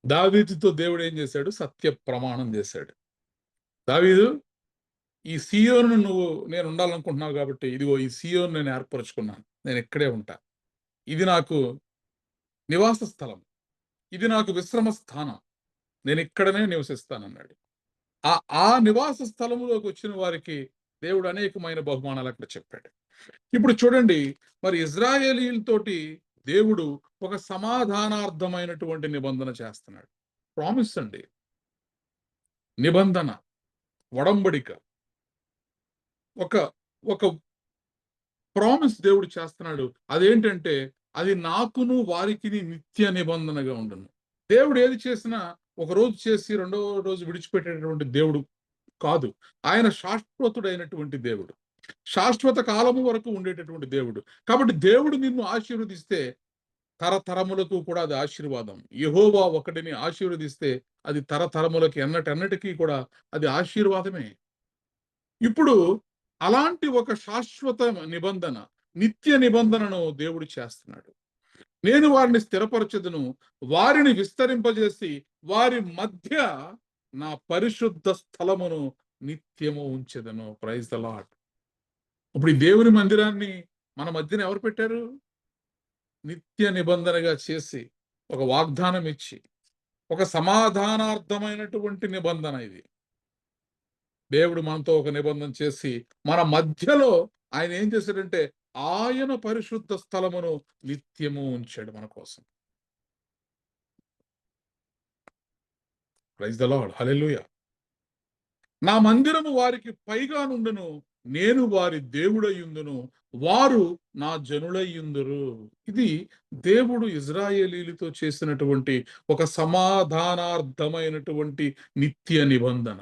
దావీదుతో దేవుడు ఏం చేశాడు? సత్య ప్రమాణం చేశాడు. దావీదు, ఈ సీయోను నేను ఉండాలనుకుంటున్నావు కాబట్టి, ఇదిగో ఈ సీయోను నేను ఏర్పరచుకున్నాను, నేను ఇక్కడే ఉంటా. ఇది నాకు నివాస స్థలం, ఇది నాకు విశ్రమ స్థానం, నేను ఇక్కడనే నివసిస్తానన్నాడు. ఆ నివాస స్థలములోకి వచ్చిన వారికి దేవుడు అనేకమైన బహుమానాలు అక్కడ చెప్పాడు. ఇప్పుడు చూడండి, మరి ఇజ్రాయేలీలతోటి దేవుడు ఒక సమాధానార్థమైనటువంటి నిబంధన చేస్తున్నాడు. ప్రామిస్ అండి, నిబంధన, ఒడంబడిక, ఒక ఒక ప్రామిస్ దేవుడు చేస్తున్నాడు. అదేంటంటే, అది నాకును వారికి నిత్య నిబంధనగా ఉండును. దేవుడు ఏది చేసినా ఒక రోజు చేసి రెండో రోజు విడిచిపెట్టేటటువంటి దేవుడు కాదు. ఆయన శాశ్వతుడైనటువంటి దేవుడు, శాశ్వత కాలము వరకు ఉండేటటువంటి దేవుడు. కాబట్టి దేవుడు నిన్ను ఆశీర్వదిస్తే తరతరములకు కూడా అది ఆశీర్వాదం. యెహోవా ఒకడిని ఆశీర్వదిస్తే అది తరతరములకి ఎన్నటెన్నటికీ కూడా అది ఆశీర్వాదమే. ఇప్పుడు అలాంటి ఒక శాశ్వత నిబంధన, నిత్య నిబంధనను దేవుడు చేస్తున్నాడు. నేను వారిని స్థిరపరచెదను, వారిని విస్తరింపజేసి వారి మధ్య నా పరిశుద్ధ స్థలమును నిత్యము ఉంచెదను. Praise the lord. ఇప్పుడు ఈ దేవుని మందిరాన్ని మన మధ్యన ఎవరు పెట్టారు? నిత్య నిబంధనగా చేసి, ఒక వాగ్దానం ఇచ్చి, ఒక సమాధానార్థమైనటువంటి నిబంధన ఇది. దేవుడు మనతో ఒక నిబంధన చేసి మన మధ్యలో ఆయన ఏం చేశాడంటే ఆయన పరిశుద్ధ స్థలమును నిత్యము ఉంచాడు మన కోసం. Praise the Lord. హల్లెలూయా. నా మందిరము వారికి పైగా నుండును, నేను వారి దేవుడయ్యుందును, వారు నా జనులయ్యుందురు. ఇది దేవుడు ఇజ్రాయేలీలతో చేసినటువంటి ఒక సమాధానార్థమైనటువంటి నిత్య నిబంధన.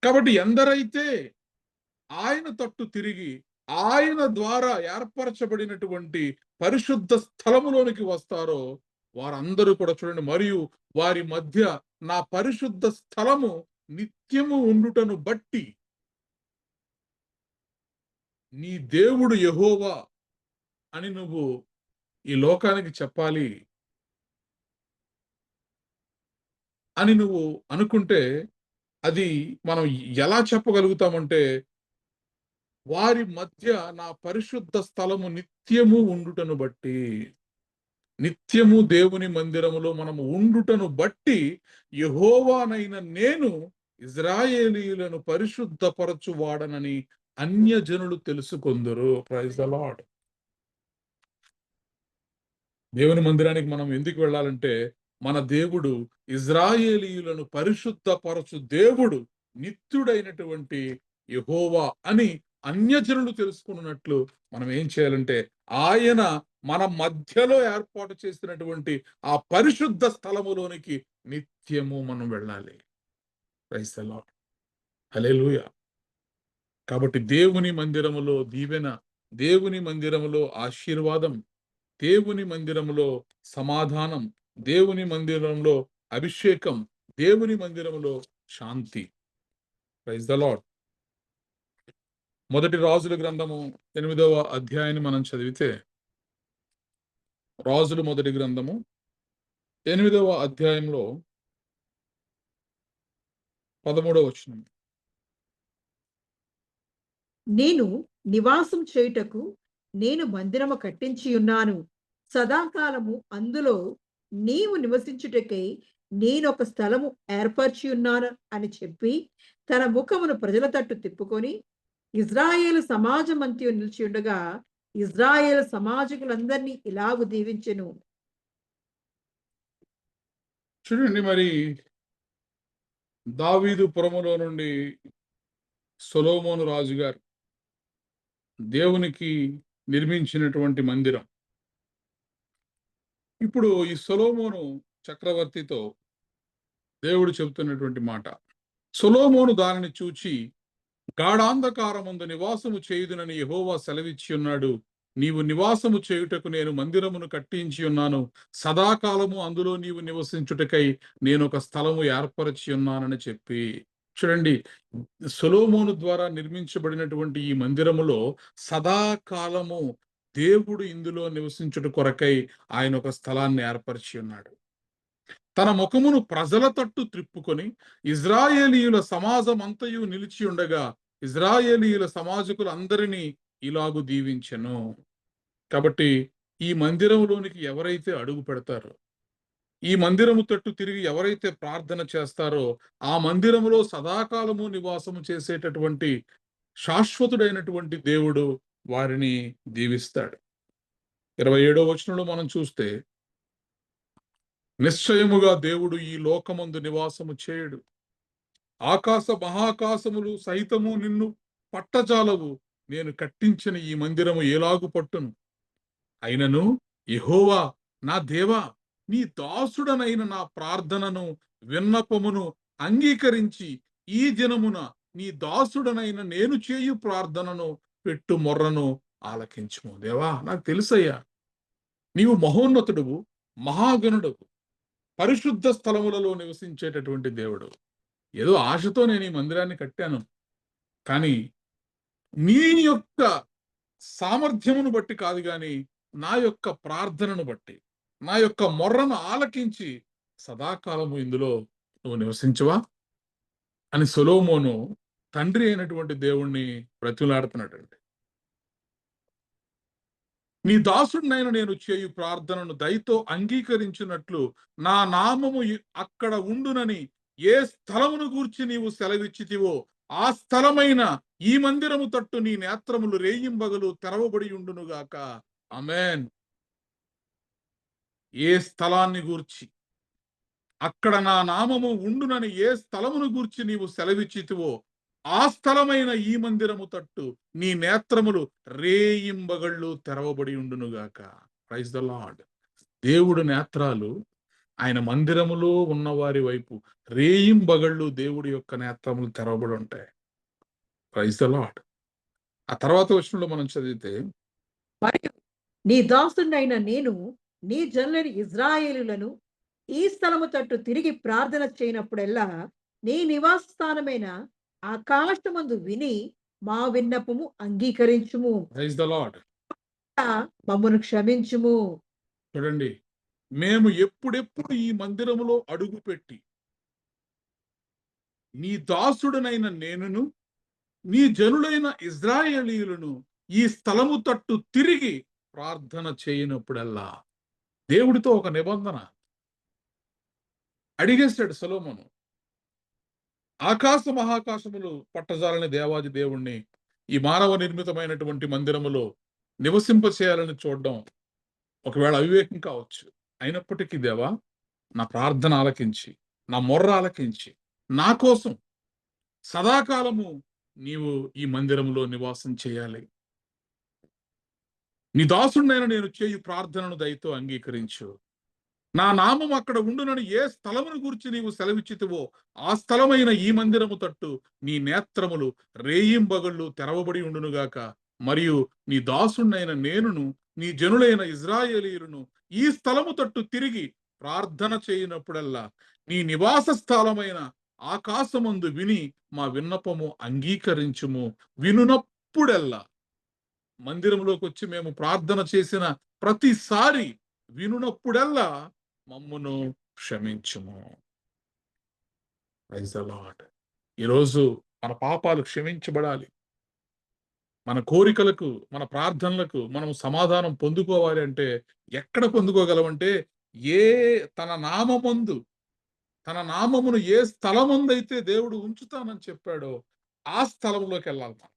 కాబట్టి ఎందరైతే ఆయన తట్టు తిరిగి ఆయన ద్వారా ఏర్పరచబడినటువంటి పరిశుద్ధ స్థలములోనికి వస్తారో వారందరూ కూడా చూడండి, మరియు వారి మధ్య నా పరిశుద్ధ స్థలము నిత్యము ఉండుటను బట్టి నీ దేవుడు యెహోవా అని నువ్వు ఈ లోకానికి చెప్పాలి అని నువ్వు అనుకుంటే అది మనం ఎలా చెప్పగలుగుతామంటే, వారి మధ్య నా పరిశుద్ధ స్థలము నిత్యము ఉండుటను బట్టి, నిత్యము దేవుని మందిరములో మనము ఉండుటను బట్టి యెహోవానైన నేను ఇజ్రాయేలీయులను పరిశుద్ధపరచువాడనని అన్యజనులు తెలుసుకొందురు. Praise the lord. దేవుని మందిరానికి మనం ఎందుకు వెళ్ళాలంటే, మన దేవుడు ఇజ్రాయేలీయులను పరిశుద్ధపరచు దేవుడు, నిత్యుడైనటువంటి యెహోవా అని అన్యజనులు తెలుసుకున్నట్లు మనం ఏం చేయాలంటే, ఆయన మన మధ్యలో ఏర్పాటు చేసినటువంటి ఆ పరిశుద్ధ స్థలములోనికి నిత్యము మనం వెళ్ళాలి. Praise the Lord. హల్లెలూయా. కాబట్టి దేవుని మందిరములో దీవెన, దేవుని మందిరములో ఆశీర్వాదం, దేవుని మందిరములో సమాధానం, దేవుని మందిరంలో అభిషేకం, దేవుని మందిరములో శాంతి. Praise the lord. మొదటి రాజుల గ్రంథము 8వ అధ్యాయాన్ని మనం చదివితే, రాజులు మొదటి గ్రంథము 8వ అధ్యాయంలో 13వ వచనం. నేను నివాసం చేయుటకు నేను మందిరము కట్టించి ఉన్నాను, సదాకాలము అందులో నీవు నివసించుటకై నేనొక స్థలము ఏర్పరచి ఉన్నాను అని చెప్పి తన ముఖమును ప్రజల తట్టు తిప్పుకొని ఇజ్రాయేలు సమాజమంతయు నిలిచి ఉండగా ఇజ్రాయేలు సమాజకులందరినీ ఇలాగు దీవించెను. చూడండి, మరి దావీదు పురములో నుండి సొలొమోను రాజు గారు దేవునికి నిర్మించినటువంటి మందిరం. ఇప్పుడు ఈ సొలొమోను చక్రవర్తితో దేవుడు చెబుతున్నటువంటి మాట, సొలొమోను దానిని చూచి గాఢాంధకారమందు నివాసము చేయుదునని యెహోవా సెలవిచ్చి ఉన్నాడు. నీవు నివాసము చేయుటకు నేను మందిరమును కట్టించి ఉన్నాను, సదాకాలము అందులో నీవు నివసించుటకై నేను ఒక స్థలము ఏర్పరచి ఉన్నానని చెప్పి. చూడండి, సొలొమోను ద్వారా నిర్మించబడినటువంటి ఈ మందిరములో సదాకాలము దేవుడు ఇందులో నివసించుట కొరకై ఆయన ఒక స్థలాన్ని ఏర్పరిచి ఉన్నాడు. తన ముఖమును ప్రజల తట్టు త్రిప్పుకొని ఇజ్రాయేలీయుల సమాజం అంతయు నిలిచి ఉండగా ఇజ్రాయేలీయుల సమాజకులు అందరినీ ఇలాగు దీవించెను. కాబట్టి ఈ మందిరంలోనికి ఎవరైతే అడుగు పెడతారో, ఈ మందిరము తట్టు తిరిగి ఎవరైతే ప్రార్థన చేస్తారో, ఆ మందిరములో సదాకాలము నివాసము చేసేటటువంటి శాశ్వతుడైనటువంటి దేవుడు వారిని దీవిస్తాడు. 27వ వచనంలో మనం చూస్తే, నిశ్చయముగా దేవుడు ఈ లోకమందు నివాసము చేయడు, ఆకాశ మహాకాశములు సహితము నిన్ను పట్టజాలవు, నేను కట్టించిన ఈ మందిరము ఎలాగు పట్టును. అయినను యెహోవా నా దేవా, నీ దాసుడనైన నా ప్రార్థనను విన్నపమును అంగీకరించి ఈ దినమున నీ దాసుడనైన నేను చేయు ప్రార్థనను పెట్టు మొర్రను ఆలకించుము. దేవా, నాకు తెలుసయ్యా నీవు మహోన్నతుడువు, మహాగణుడువు, పరిశుద్ధ స్థలములలో నివసించేటటువంటి దేవుడు. ఏదో ఆశతో నేను ఈ మందిరాన్ని కట్టాను, కానీ నీ యొక్క సామర్థ్యమును బట్టి కాదు గాని నా యొక్క ప్రార్థనను బట్టి, నా యొక్క మొర్రను ఆలకించి సదాకాలము ఇందులో నువ్వు నివసించవా అని సొలొమోను తండ్రి అయినటువంటి దేవుణ్ణి బ్రతిమలాడుతున్నాడండి. నీ దాసుడినైన నేను చేయు ప్రార్థనను దయతో అంగీకరించినట్లు నా నామము అక్కడ ఉండునని ఏ స్థలమును గూర్చి నీవు సెలవిచ్చితివో ఆ స్థలమైన ఈ మందిరము తట్టు నీ నేత్రములు రేయింబగలు తెరవబడి ఉండునుగాక. ఆమేన్. ఏ స్థలాన్ని గూర్చి, అక్కడ నా నామము ఉండునని ఏ స్థలమును గూర్చి నీవు సెలవిచ్చితివో ఆ స్థలమైన ఈ మందిరము తట్టు నీ నేత్రములు రేయింబగళ్ళు తెరవబడి ఉండునుగాక. Praise the Lord. దేవుడు నేత్రాలు ఆయన మందిరములో ఉన్నవారి వైపు రేయింబగళ్ళు దేవుడి యొక్క నేత్రములు తెరవబడి ఉంటాయి. Praise the Lord. ఆ తర్వాత వచనంలో మనం చదివితే, మరియు నీ దాసుడైన నేను నీ జనులైన ఇజ్రాయేలులను ఈ స్థలము తట్టు తిరిగి ప్రార్థన చేయనప్పుడెల్లా నీ నివాస స్థానమైన ఆకాశమందు విని మా విన్నపము అంగీకరించుము. Praise the Lord. మమ్మను క్షమించుము. చూడండి, మేము ఎప్పుడెప్పుడు ఈ మందిరములో అడుగుపెట్టి నీ దాసుడనైన నేనును నీ జనులైన ఇజ్రాయేలీయులను ఈ స్థలము తట్టు తిరిగి ప్రార్థన చేయనప్పుడల్లా, దేవుడితో ఒక నిబంధన అడిగేశాడు సొలొమోను. ఆకాశ మహాకాశములు పట్టజాలని దేవాది దేవుణ్ణి ఈ మానవ నిర్మితమైనటువంటి మందిరములో నివసింపచేయాలని చూడడం ఒకవేళ అవివేకం కావచ్చు. అయినప్పటికీ దేవా, నా ప్రార్థన ఆలకించి, నా మొర్ర ఆలకించి, నా కోసం సదాకాలము నీవు ఈ మందిరంలో నివాసం చేయాలి. నీ దాసుడినైన నేను చేయు ప్రార్థనను దయతో అంగీకరించు. నా నామం అక్కడ ఉండునని ఏ స్థలమును గురించి నీవు సెలవిచ్చితివో ఆ స్థలమైన ఈ మందిరము తట్టు నీ నేత్రములు రేయింబగళ్ళు తెరవబడి ఉండునుగాక. మరియు నీ దాసుడినైన నేనును నీ జనులైన ఇజ్రాయేలీయులను ఈ స్థలము తట్టు తిరిగి ప్రార్థన చేయనప్పుడల్లా నీ నివాస స్థలమైన ఆకాశమందు విని మా విన్నపము అంగీకరించుము. వినునప్పుడల్లా, మందిరంలోకి వచ్చి మేము ప్రార్థన చేసిన ప్రతిసారి వినునప్పుడల్లా మమ్మును క్షమించుము. Praise the lord. ఈరోజు మన పాపాలు క్షమించబడాలి. మన కోరికలకు, మన ప్రార్థనలకు మనం సమాధానం పొందుకోవాలి అంటే ఎక్కడ పొందుకోగలమంటే, తన నామమును ఏ స్థలముందైతే దేవుడు ఉంచుతానని చెప్పాడో ఆ స్థలంలోకి వెళ్ళాలి మనం.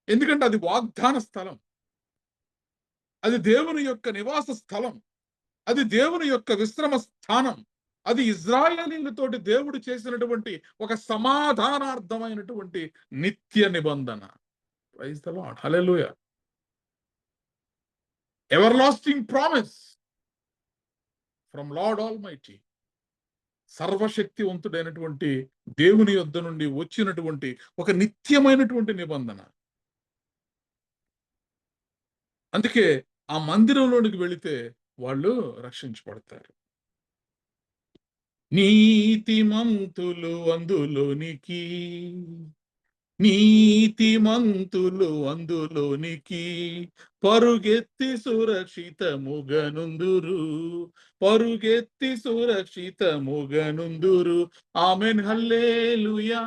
ఎందుకంటే అది వాగ్దాన స్థలం, అది దేవుని యొక్క నివాస స్థలం, అది దేవుని యొక్క విశ్రమ స్థానం, అది ఇజ్రాయేలీలతోటి దేవుడు చేసినటువంటి ఒక సమాధానార్థమైనటువంటి నిత్య నిబంధన. Praise the Lord. హల్లెలూయా. Everlasting promise from Lord almighty. సర్వశక్తివంతుడైనటువంటి దేవుని యొద్ద నుండి వచ్చినటువంటి ఒక నిత్యమైనటువంటి నిబంధన. అందుకే ఆ మందిరంలోనికి వెళితే వాళ్ళు రక్షించబడతారు. నీతిమంతులు అందులోనికి, నీతిమంతులు అందులోనికి పరుగెత్తి సురక్షితముగనుందురు, పరుగెత్తి సురక్షితముగనుందురు. ఆమెన్ హల్లెలూయా,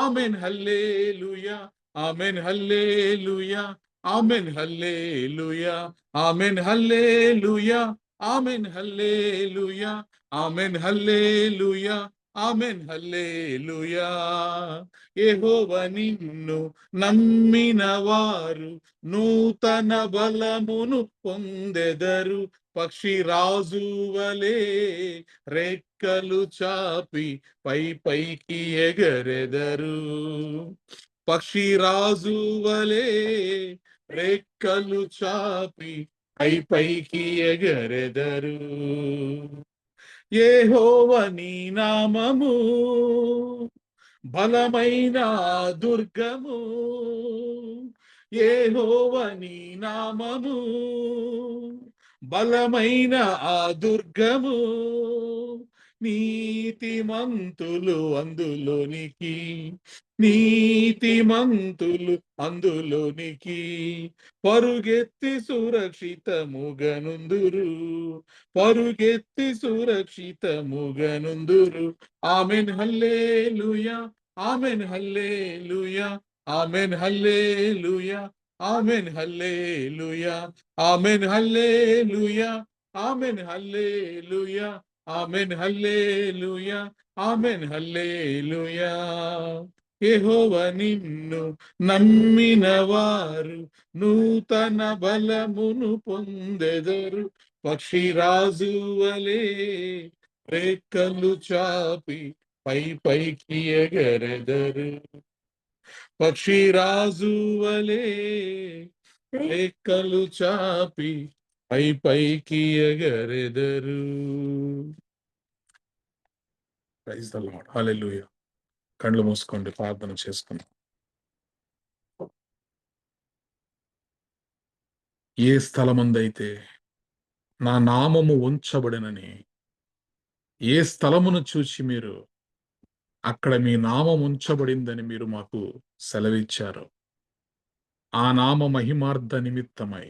ఆమెన్ హల్లెలూయా, ఆమెన్ హల్లెలూయా, ఆమెన్ హల్లెలూయా, ఆమెన్ హల్లెలూయా, ఆమెన్ హల్లెలూయా, ఆమెన్ హల్లెలూయా, ఆమెన్ హల్లెలూయా. యెహోవా నిన్ను నమ్మిన వారు నూతన బలమును పొందెదరు. పక్షి రాజు వలె రెక్కలు చాపి పైకి ఎగరెదరు. పక్షి రాజు వలె రెక్కలు చాపి పైకి ఎగరెదరు. యెహోవా నీ నామము బలమైన దుర్గము, యెహోవా నీ నామము బలమైన ఆ దుర్గము, నీతిమంతులు అందులోనికి, నీతిమంతులు అందులోనికి పరుగెత్తి సురక్షితముగనుందురు, పరుగెత్తి సురక్షితముగనుందురు. ఆమెన్ హల్లెలూయా, ఆమెన్ హల్లెలూయా, ఆమెన్ హల్లెలూయా, ఆమెన్ హల్లెలూయా, ఆమెన్ హల్లెలూయా, ఆమెన్ హల్లెలూయా, ఆమెన్ హల్లెలూయా, ఆమెన్ హల్లెలూయా. యెహోవా నిన్ను నమ్మిన వారు నూతన బలమును పొందెదరు, పక్షిరాజు వలె రెక్కలు చాపి పైకి ఎగరెదరు, పక్షిరాజు వలె రెక్కలు చాపి పైకి ఎగరెదరు. Praise the Lord. హల్లెలూయా. కళ్ళు మూసుకోండి, ప్రార్థన చేసుకుందాం. ఏ స్థలమందైతే నా నామము ఉంచబడినని, ఏ స్థలమును చూచి మీరు అక్కడ మీ నామం ఉంచబడిందని మీరు మాకు సెలవిచ్చారు, ఆ నామ మహిమార్థ నిమిత్తమై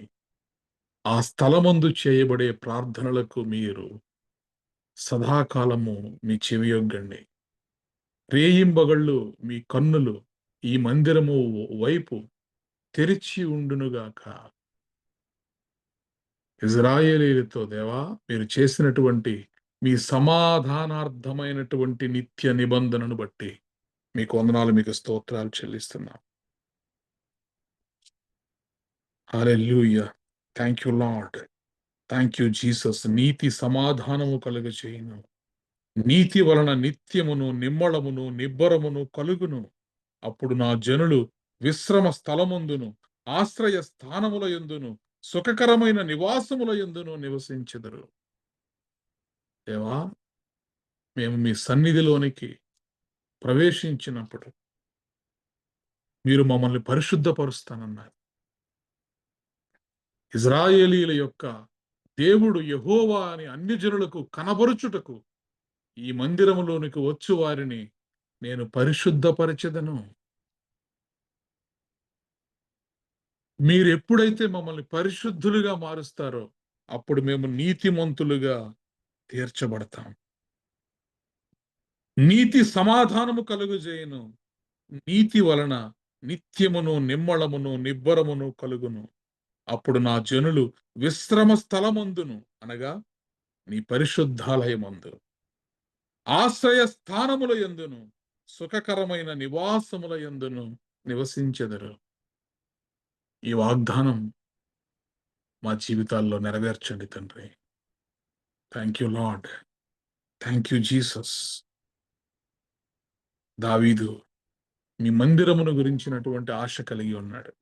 ఆ స్థలమందు చేయబడే ప్రార్థనలకు మీరు సదాకాలము మీ చెవియొగ్గండి. రేయింబగళ్ళు మీ కన్నులు ఈ మందిరము వైపు తెరిచి ఉండునుగాక. ఇజ్రాయేలీలతో దేవా, మీరు చేసినటువంటి మీ సమాధానార్థమైనటువంటి నిత్య నిబంధనను బట్టి మీకు వందనాలు, మీకు స్తోత్రాలు చెల్లిస్తున్నాం. హల్లెలూయా. Thank you Lord, thank you Jesus. నీతి సమాధానము కలుగచేయును, నీతి వలన నిత్యమును నిమ్మళమును నిబ్బరమును కలుగును. అప్పుడు నా జనులు విశ్రమ స్థలమందును ఆశ్రయ స్థానముల యందును సుఖకరమైన నివాసముల యందును నివసించెదరు. దేవా, మేము మీ సన్నిధిలోనికి ప్రవేశించినప్పుడు మీరు మమ్మల్ని పరిశుద్ధపరుస్తానన్నారు. ఇజ్రాయేలీల యొక్క దేవుడు యెహోవా అని అన్ని జనులకు కనబరుచుటకు ఈ మందిరములోనికి వచ్చు వారిని నేను పరిశుద్ధపరచెదను. మీరు ఎప్పుడైతే మమ్మల్ని పరిశుద్ధులుగా మారుస్తారో అప్పుడు మేము నీతిమంతులుగా తీర్చబడతాం. నీతి సమాధానము కలుగుజేయును, నీతి వలన నిత్యమును నిమ్మళమును నిబ్బరమును కలుగును. అప్పుడు నా జనులు విశ్రమ స్థలమందును, అనగా నీ పరిశుద్ధాలయమందు, ఆశ్రయ స్థానముల యందును సుఖకరమైన నివాసముల యందును నివసించెదరు. ఈ వాగ్దానం మా జీవితాల్లో నెరవేర్చండి తండ్రి. Thank you Lord, thank you Jesus. దావీదు మీ మందిరమును గురించినటువంటి ఆశ కలిగి ఉన్నాడు.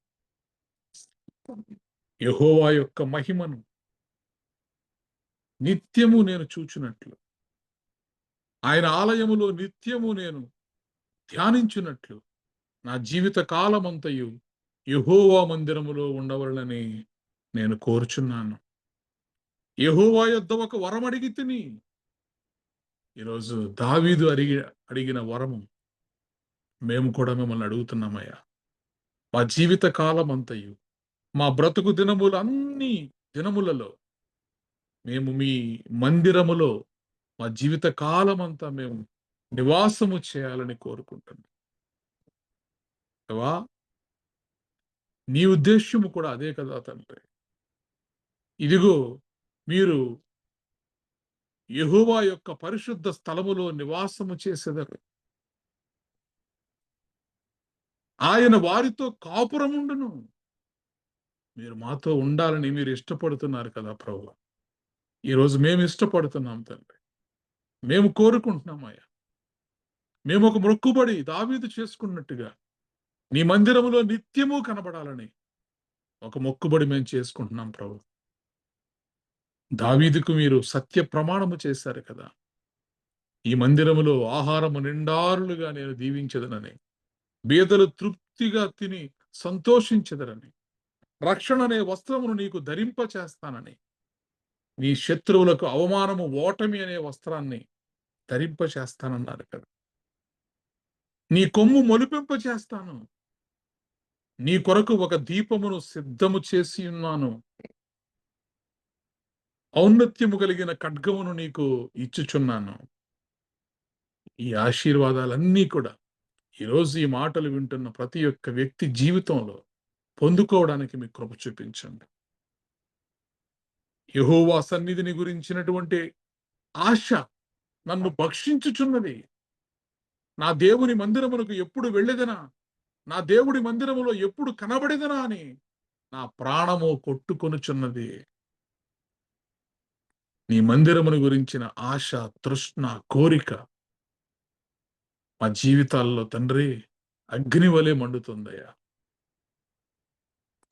యెహోవా యొక్క మహిమను నిత్యము నేను చూచునట్లు, ఆయన ఆలయములో నిత్యము నేను ధ్యానించున్నట్లు నా జీవిత కాలమంతయు యెహోవా మందిరములో ఉండవలనని నేను కోరుచున్నాను. యెహోవా యొద్ద ఒక వరం అడిగి తిని, ఈరోజు దావీదు అడిగిన వరము మేము కూడా మిమ్మల్ని అడుగుతున్నామయ్యా. మా జీవిత కాలం అంతయు, మా బ్రతుకు దినములన్నీ దినములలో మేము మీ మందిరములో మా జీవిత కాలం అంతా మేము నివాసము చేయాలని కోరుకుంటున్నాం. దేవా, నీ ఉద్దేశ్యము కూడా అదే కదా తండ్రి. ఇదిగో, మీరు యెహోవా యొక్క పరిశుద్ధ స్థలములో నివాసము చేసేదారు, ఆయన వారితో కాపురముండును. మీరు మాతో ఉండాలని మీరు ఇష్టపడుతున్నారు కదా ప్రభువా. ఈరోజు మేము ఇష్టపడుతున్నాం తండ్రి, మేము కోరుకుంటున్నామయ్యా. మేము ఒక మొక్కుబడి దావీదు చేసుకున్నట్టుగా నీ మందిరములో నిత్యము కనబడాలని ఒక మొక్కుబడి మేము చేసుకుంటున్నాం ప్రభు. దావీదుకు మీరు సత్య ప్రమాణము చేశారు కదా, ఈ మందిరములో ఆహారము నిండారులుగా నేను దీవించదనని, బీదలు తృప్తిగా తిని సంతోషించదరని, రక్షణ అనే వస్త్రమును నీకు ధరింప చేస్తానని నీ శత్రువులకు అవమానము, ఓటమి అనే వస్త్రాన్ని ధరింప చేస్తానన్నారు కదా. నీ కొమ్ము మొలిపింప చేస్తాను, నీ కొరకు ఒక దీపమును సిద్ధము చేసి ఉన్నాను, ఔన్నత్యము కలిగిన ఖడ్గమును నీకు ఇచ్చుచున్నాను. ఈ ఆశీర్వాదాలన్నీ కూడా ఈరోజు ఈ మాటలు వింటున్న ప్రతి ఒక్క వ్యక్తి జీవితంలో పొందుకోవడానికి మీ కృప చూపించండి. యెహోవా సన్నిధిని గురించినటువంటి ఆశ నన్ను భక్షించుచున్నది. నా దేవుని మందిరమునకు ఎప్పుడు వెళ్ళెదనా, నా దేవుడి మందిరములో ఎప్పుడు కనబడెదనా అని నా ప్రాణము కొట్టుకొనుచున్నది. నీ మందిరమును గురించిన ఆశ, తృష్ణ, కోరిక మా జీవితాల్లో తండ్రి అగ్ని వలె మండుతుందయ్యా.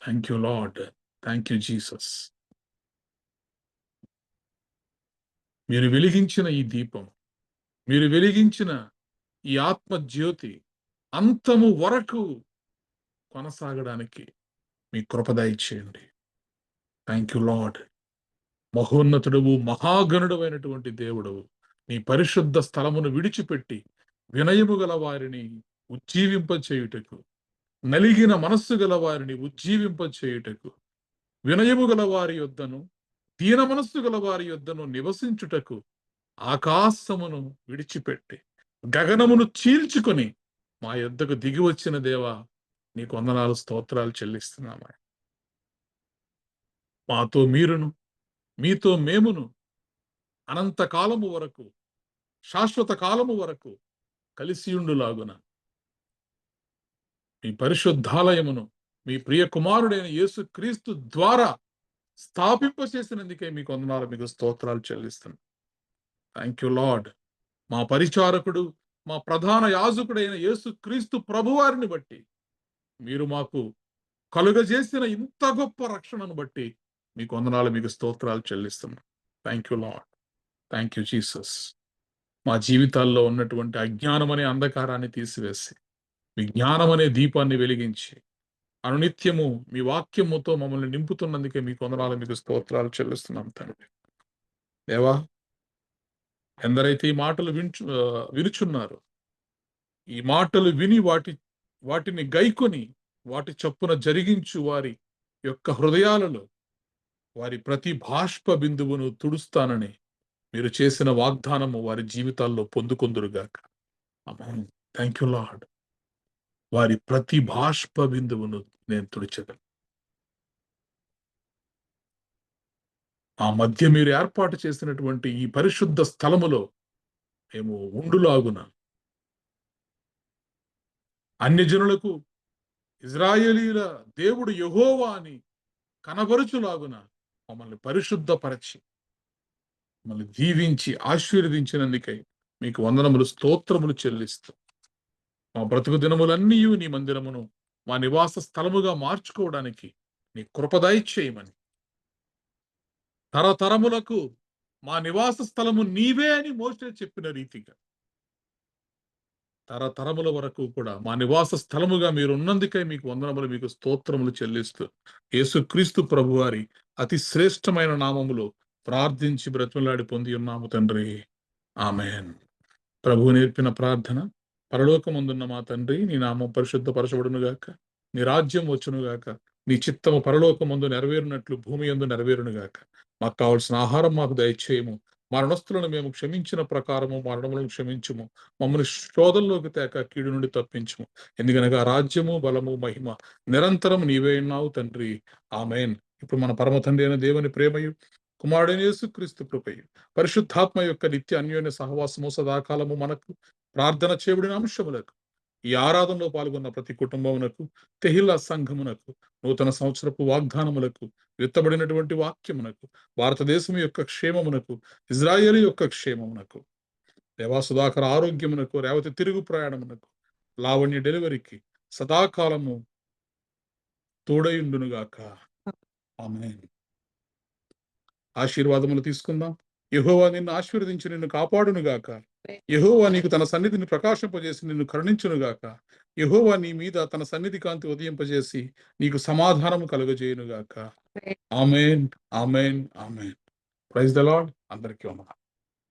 Thank you Lord, thank you Jesus. మీరు వెలిగించిన ఈ దీపం, మీరు వెలిగించిన ఈ ఆత్మ జ్యోతి అంతము వరకు కొనసాగడానికి మీ కృప దయచేయండి. Thank you Lord. మహోన్నతుడవు, మహాగణుడు అయినటువంటి దేవుడవు, నీ పరిశుద్ధ స్థలమును విడిచిపెట్టి వినయము గల వారిని ఉజ్జీవింప చేయుటకు, నలిగిన మనస్సు గల వారిని ఉజ్జీవింప చేయుటకు, వినయము గల వారి యొద్దను, దీన మనస్సు గల వారి యొద్దను నివసించుటకు ఆకాశమును విడిచిపెట్టి గగనమును చీల్చుకొని మా యొద్దకు దిగి వచ్చిన దేవా, నీకు వందనాలు, స్తోత్రాలు చెల్లిస్తున్నామా. మాతో మీరును, మీతో మేమును అనంత కాలము వరకు, శాశ్వత కాలము వరకు కలిసియుండులాగున మీ పరిశుద్ధాలయమును మీ ప్రియ కుమారుడైన యేసు క్రీస్తు ద్వారా స్థాపింపచేసినందుకే మీకు వందనాలు, మీకు స్తోత్రాలు చెల్లిస్తున్నాను. Thank you lord. మా పరిచారకుడు, మా ప్రధాన యాజకుడైన యేసు క్రీస్తు ప్రభువారిని బట్టి, మీరు మాకు కలుగజేసిన ఇంత గొప్ప రక్షణను బట్టి మీకు వందనాలు, మీకు స్తోత్రాలు చెల్లిస్తున్నాను. Thank you Lord, thank you Jesus. మా జీవితాల్లో ఉన్నటువంటి అజ్ఞానం అనే అంధకారాన్ని తీసివేసి మీ జ్ఞానం అనే దీపాన్ని వెలిగించి అనునిత్యము మీ వాక్యముతో మమ్మల్ని నింపుతున్నందుకే మీకు వందనాలు, మీకు స్తోత్రాలు చెల్లిస్తున్నాం తండ్రి. దేవా, ఎందరైతే ఈ మాటలు వినుచున్నారో, ఈ మాటలు విని వాటిని గైకొని వాటి చొప్పున జరిగించు వారి యొక్క హృదయాలలో వారి ప్రతి బాష్ప బిందువును తుడుస్తానని మీరు చేసిన వాగ్దానము వారి జీవితాల్లో పొందుకొందురుగాక. ఆమేన్. Thank you Lord. వారి ప్రతి బాష్ప బిందువును నేను తుడిచగలను. ఆ మధ్య మీరు ఏర్పాటు చేసినటువంటి ఈ పరిశుద్ధ స్థలములో మేము ఉండులాగున, అన్యజనులకు ఇజ్రాయేలీల దేవుడు యెహోవా అని కనబరుచులాగున మమ్మల్ని పరిశుద్ధపరచి మమ్మల్ని దీవించి ఆశీర్వదించినందుకై మీకు వందనములు, స్తోత్రములు చెల్లిస్తూ మా బ్రతుకు దినములన్నీ నీ మందిరమును మా నివాస స్థలముగా మార్చుకోవడానికి నీ కృప దయచేయమని, తరతరములకు మా నివాస స్థలము నీవే అని మోషే చెప్పిన రీతిగా తరతరముల వరకు కూడా మా నివాస స్థలముగా మీరు ఉన్నందుకై మీకు వందనములు, మీకు స్తోత్రములు చెల్లిస్తూ యేసుక్రీస్తు ప్రభువారి అతి శ్రేష్టమైన నామములో ప్రార్థించి బ్రతిమలాడి పొంది ఉన్నాము తండ్రి. ఆమేన్. ప్రభువు నేర్పిన ప్రార్థన: పరలోకమందున్న మా తండ్రి, నీ నామం పరిశుద్ధపరచబడునుగాక, నీ రాజ్యం వచ్చునుగాక, నీ చిత్తము పరలోకమందు నెరవేరునట్లు భూమి యందు నెరవేరునుగాక. మాకు కావలసిన ఆహారం మాకు దయచేయము, మరణస్తులను మేము క్షమించిన ప్రకారము మరణములను క్షమించుము, మమ్మల్ని శోధనలోకి తేక కీడు నుండి తప్పించుము. ఎందుకనగా రాజ్యము, బలము, మహిమ నిరంతరం నీవే ఉన్నావు తండ్రి. ఆమేన్. ఇప్పుడు మన పరమ తండ్రి అయిన దేవుని ప్రేమయు, కుమారుడైన యేసుక్రీస్తు కృపయు, పరిశుద్ధాత్మ యొక్క నిత్య అన్యోన్య సహవాసము సదాకాలము మనకు, ప్రార్థన చేయబడిన అంశములకు, ఈ ఆరాధనలో పాల్గొన్న ప్రతి కుటుంబమునకు, తెహిల్లా సంఘమునకు, నూతన సంవత్సరపు వాగ్దానములకు, విత్తబడినటువంటి వాక్యమునకు, భారతదేశం యొక్క క్షేమమునకు, ఇజ్రాయేలు యొక్క క్షేమమునకు, దేవా సుధాకర ఆరోగ్యమునకు, రేవతి తిరుగు ప్రయాణమునకు, లావణ్య డెలివరీకి సదాకాలము తోడయుండునుగాక. ఆమేన్. ఆశీర్వాదములు తీసుకుందాం. యెహోవా నిన్ను ఆశీర్వదించి నిన్ను కాపాడునుగాక. యెహోవా నీకు తన సన్నిధిని ప్రకాశింపజేసి నిన్ను కరుణించునుగాక. యెహోవా నీ మీద తన సన్నిధి కాంతి ఉదయింపజేసి నీకు సమాధానము కలుగజేయునుగాక. ఆమేన్, ఆమేన్, ఆమేన్. Praise the Lord. అందరికీ వందనాలు.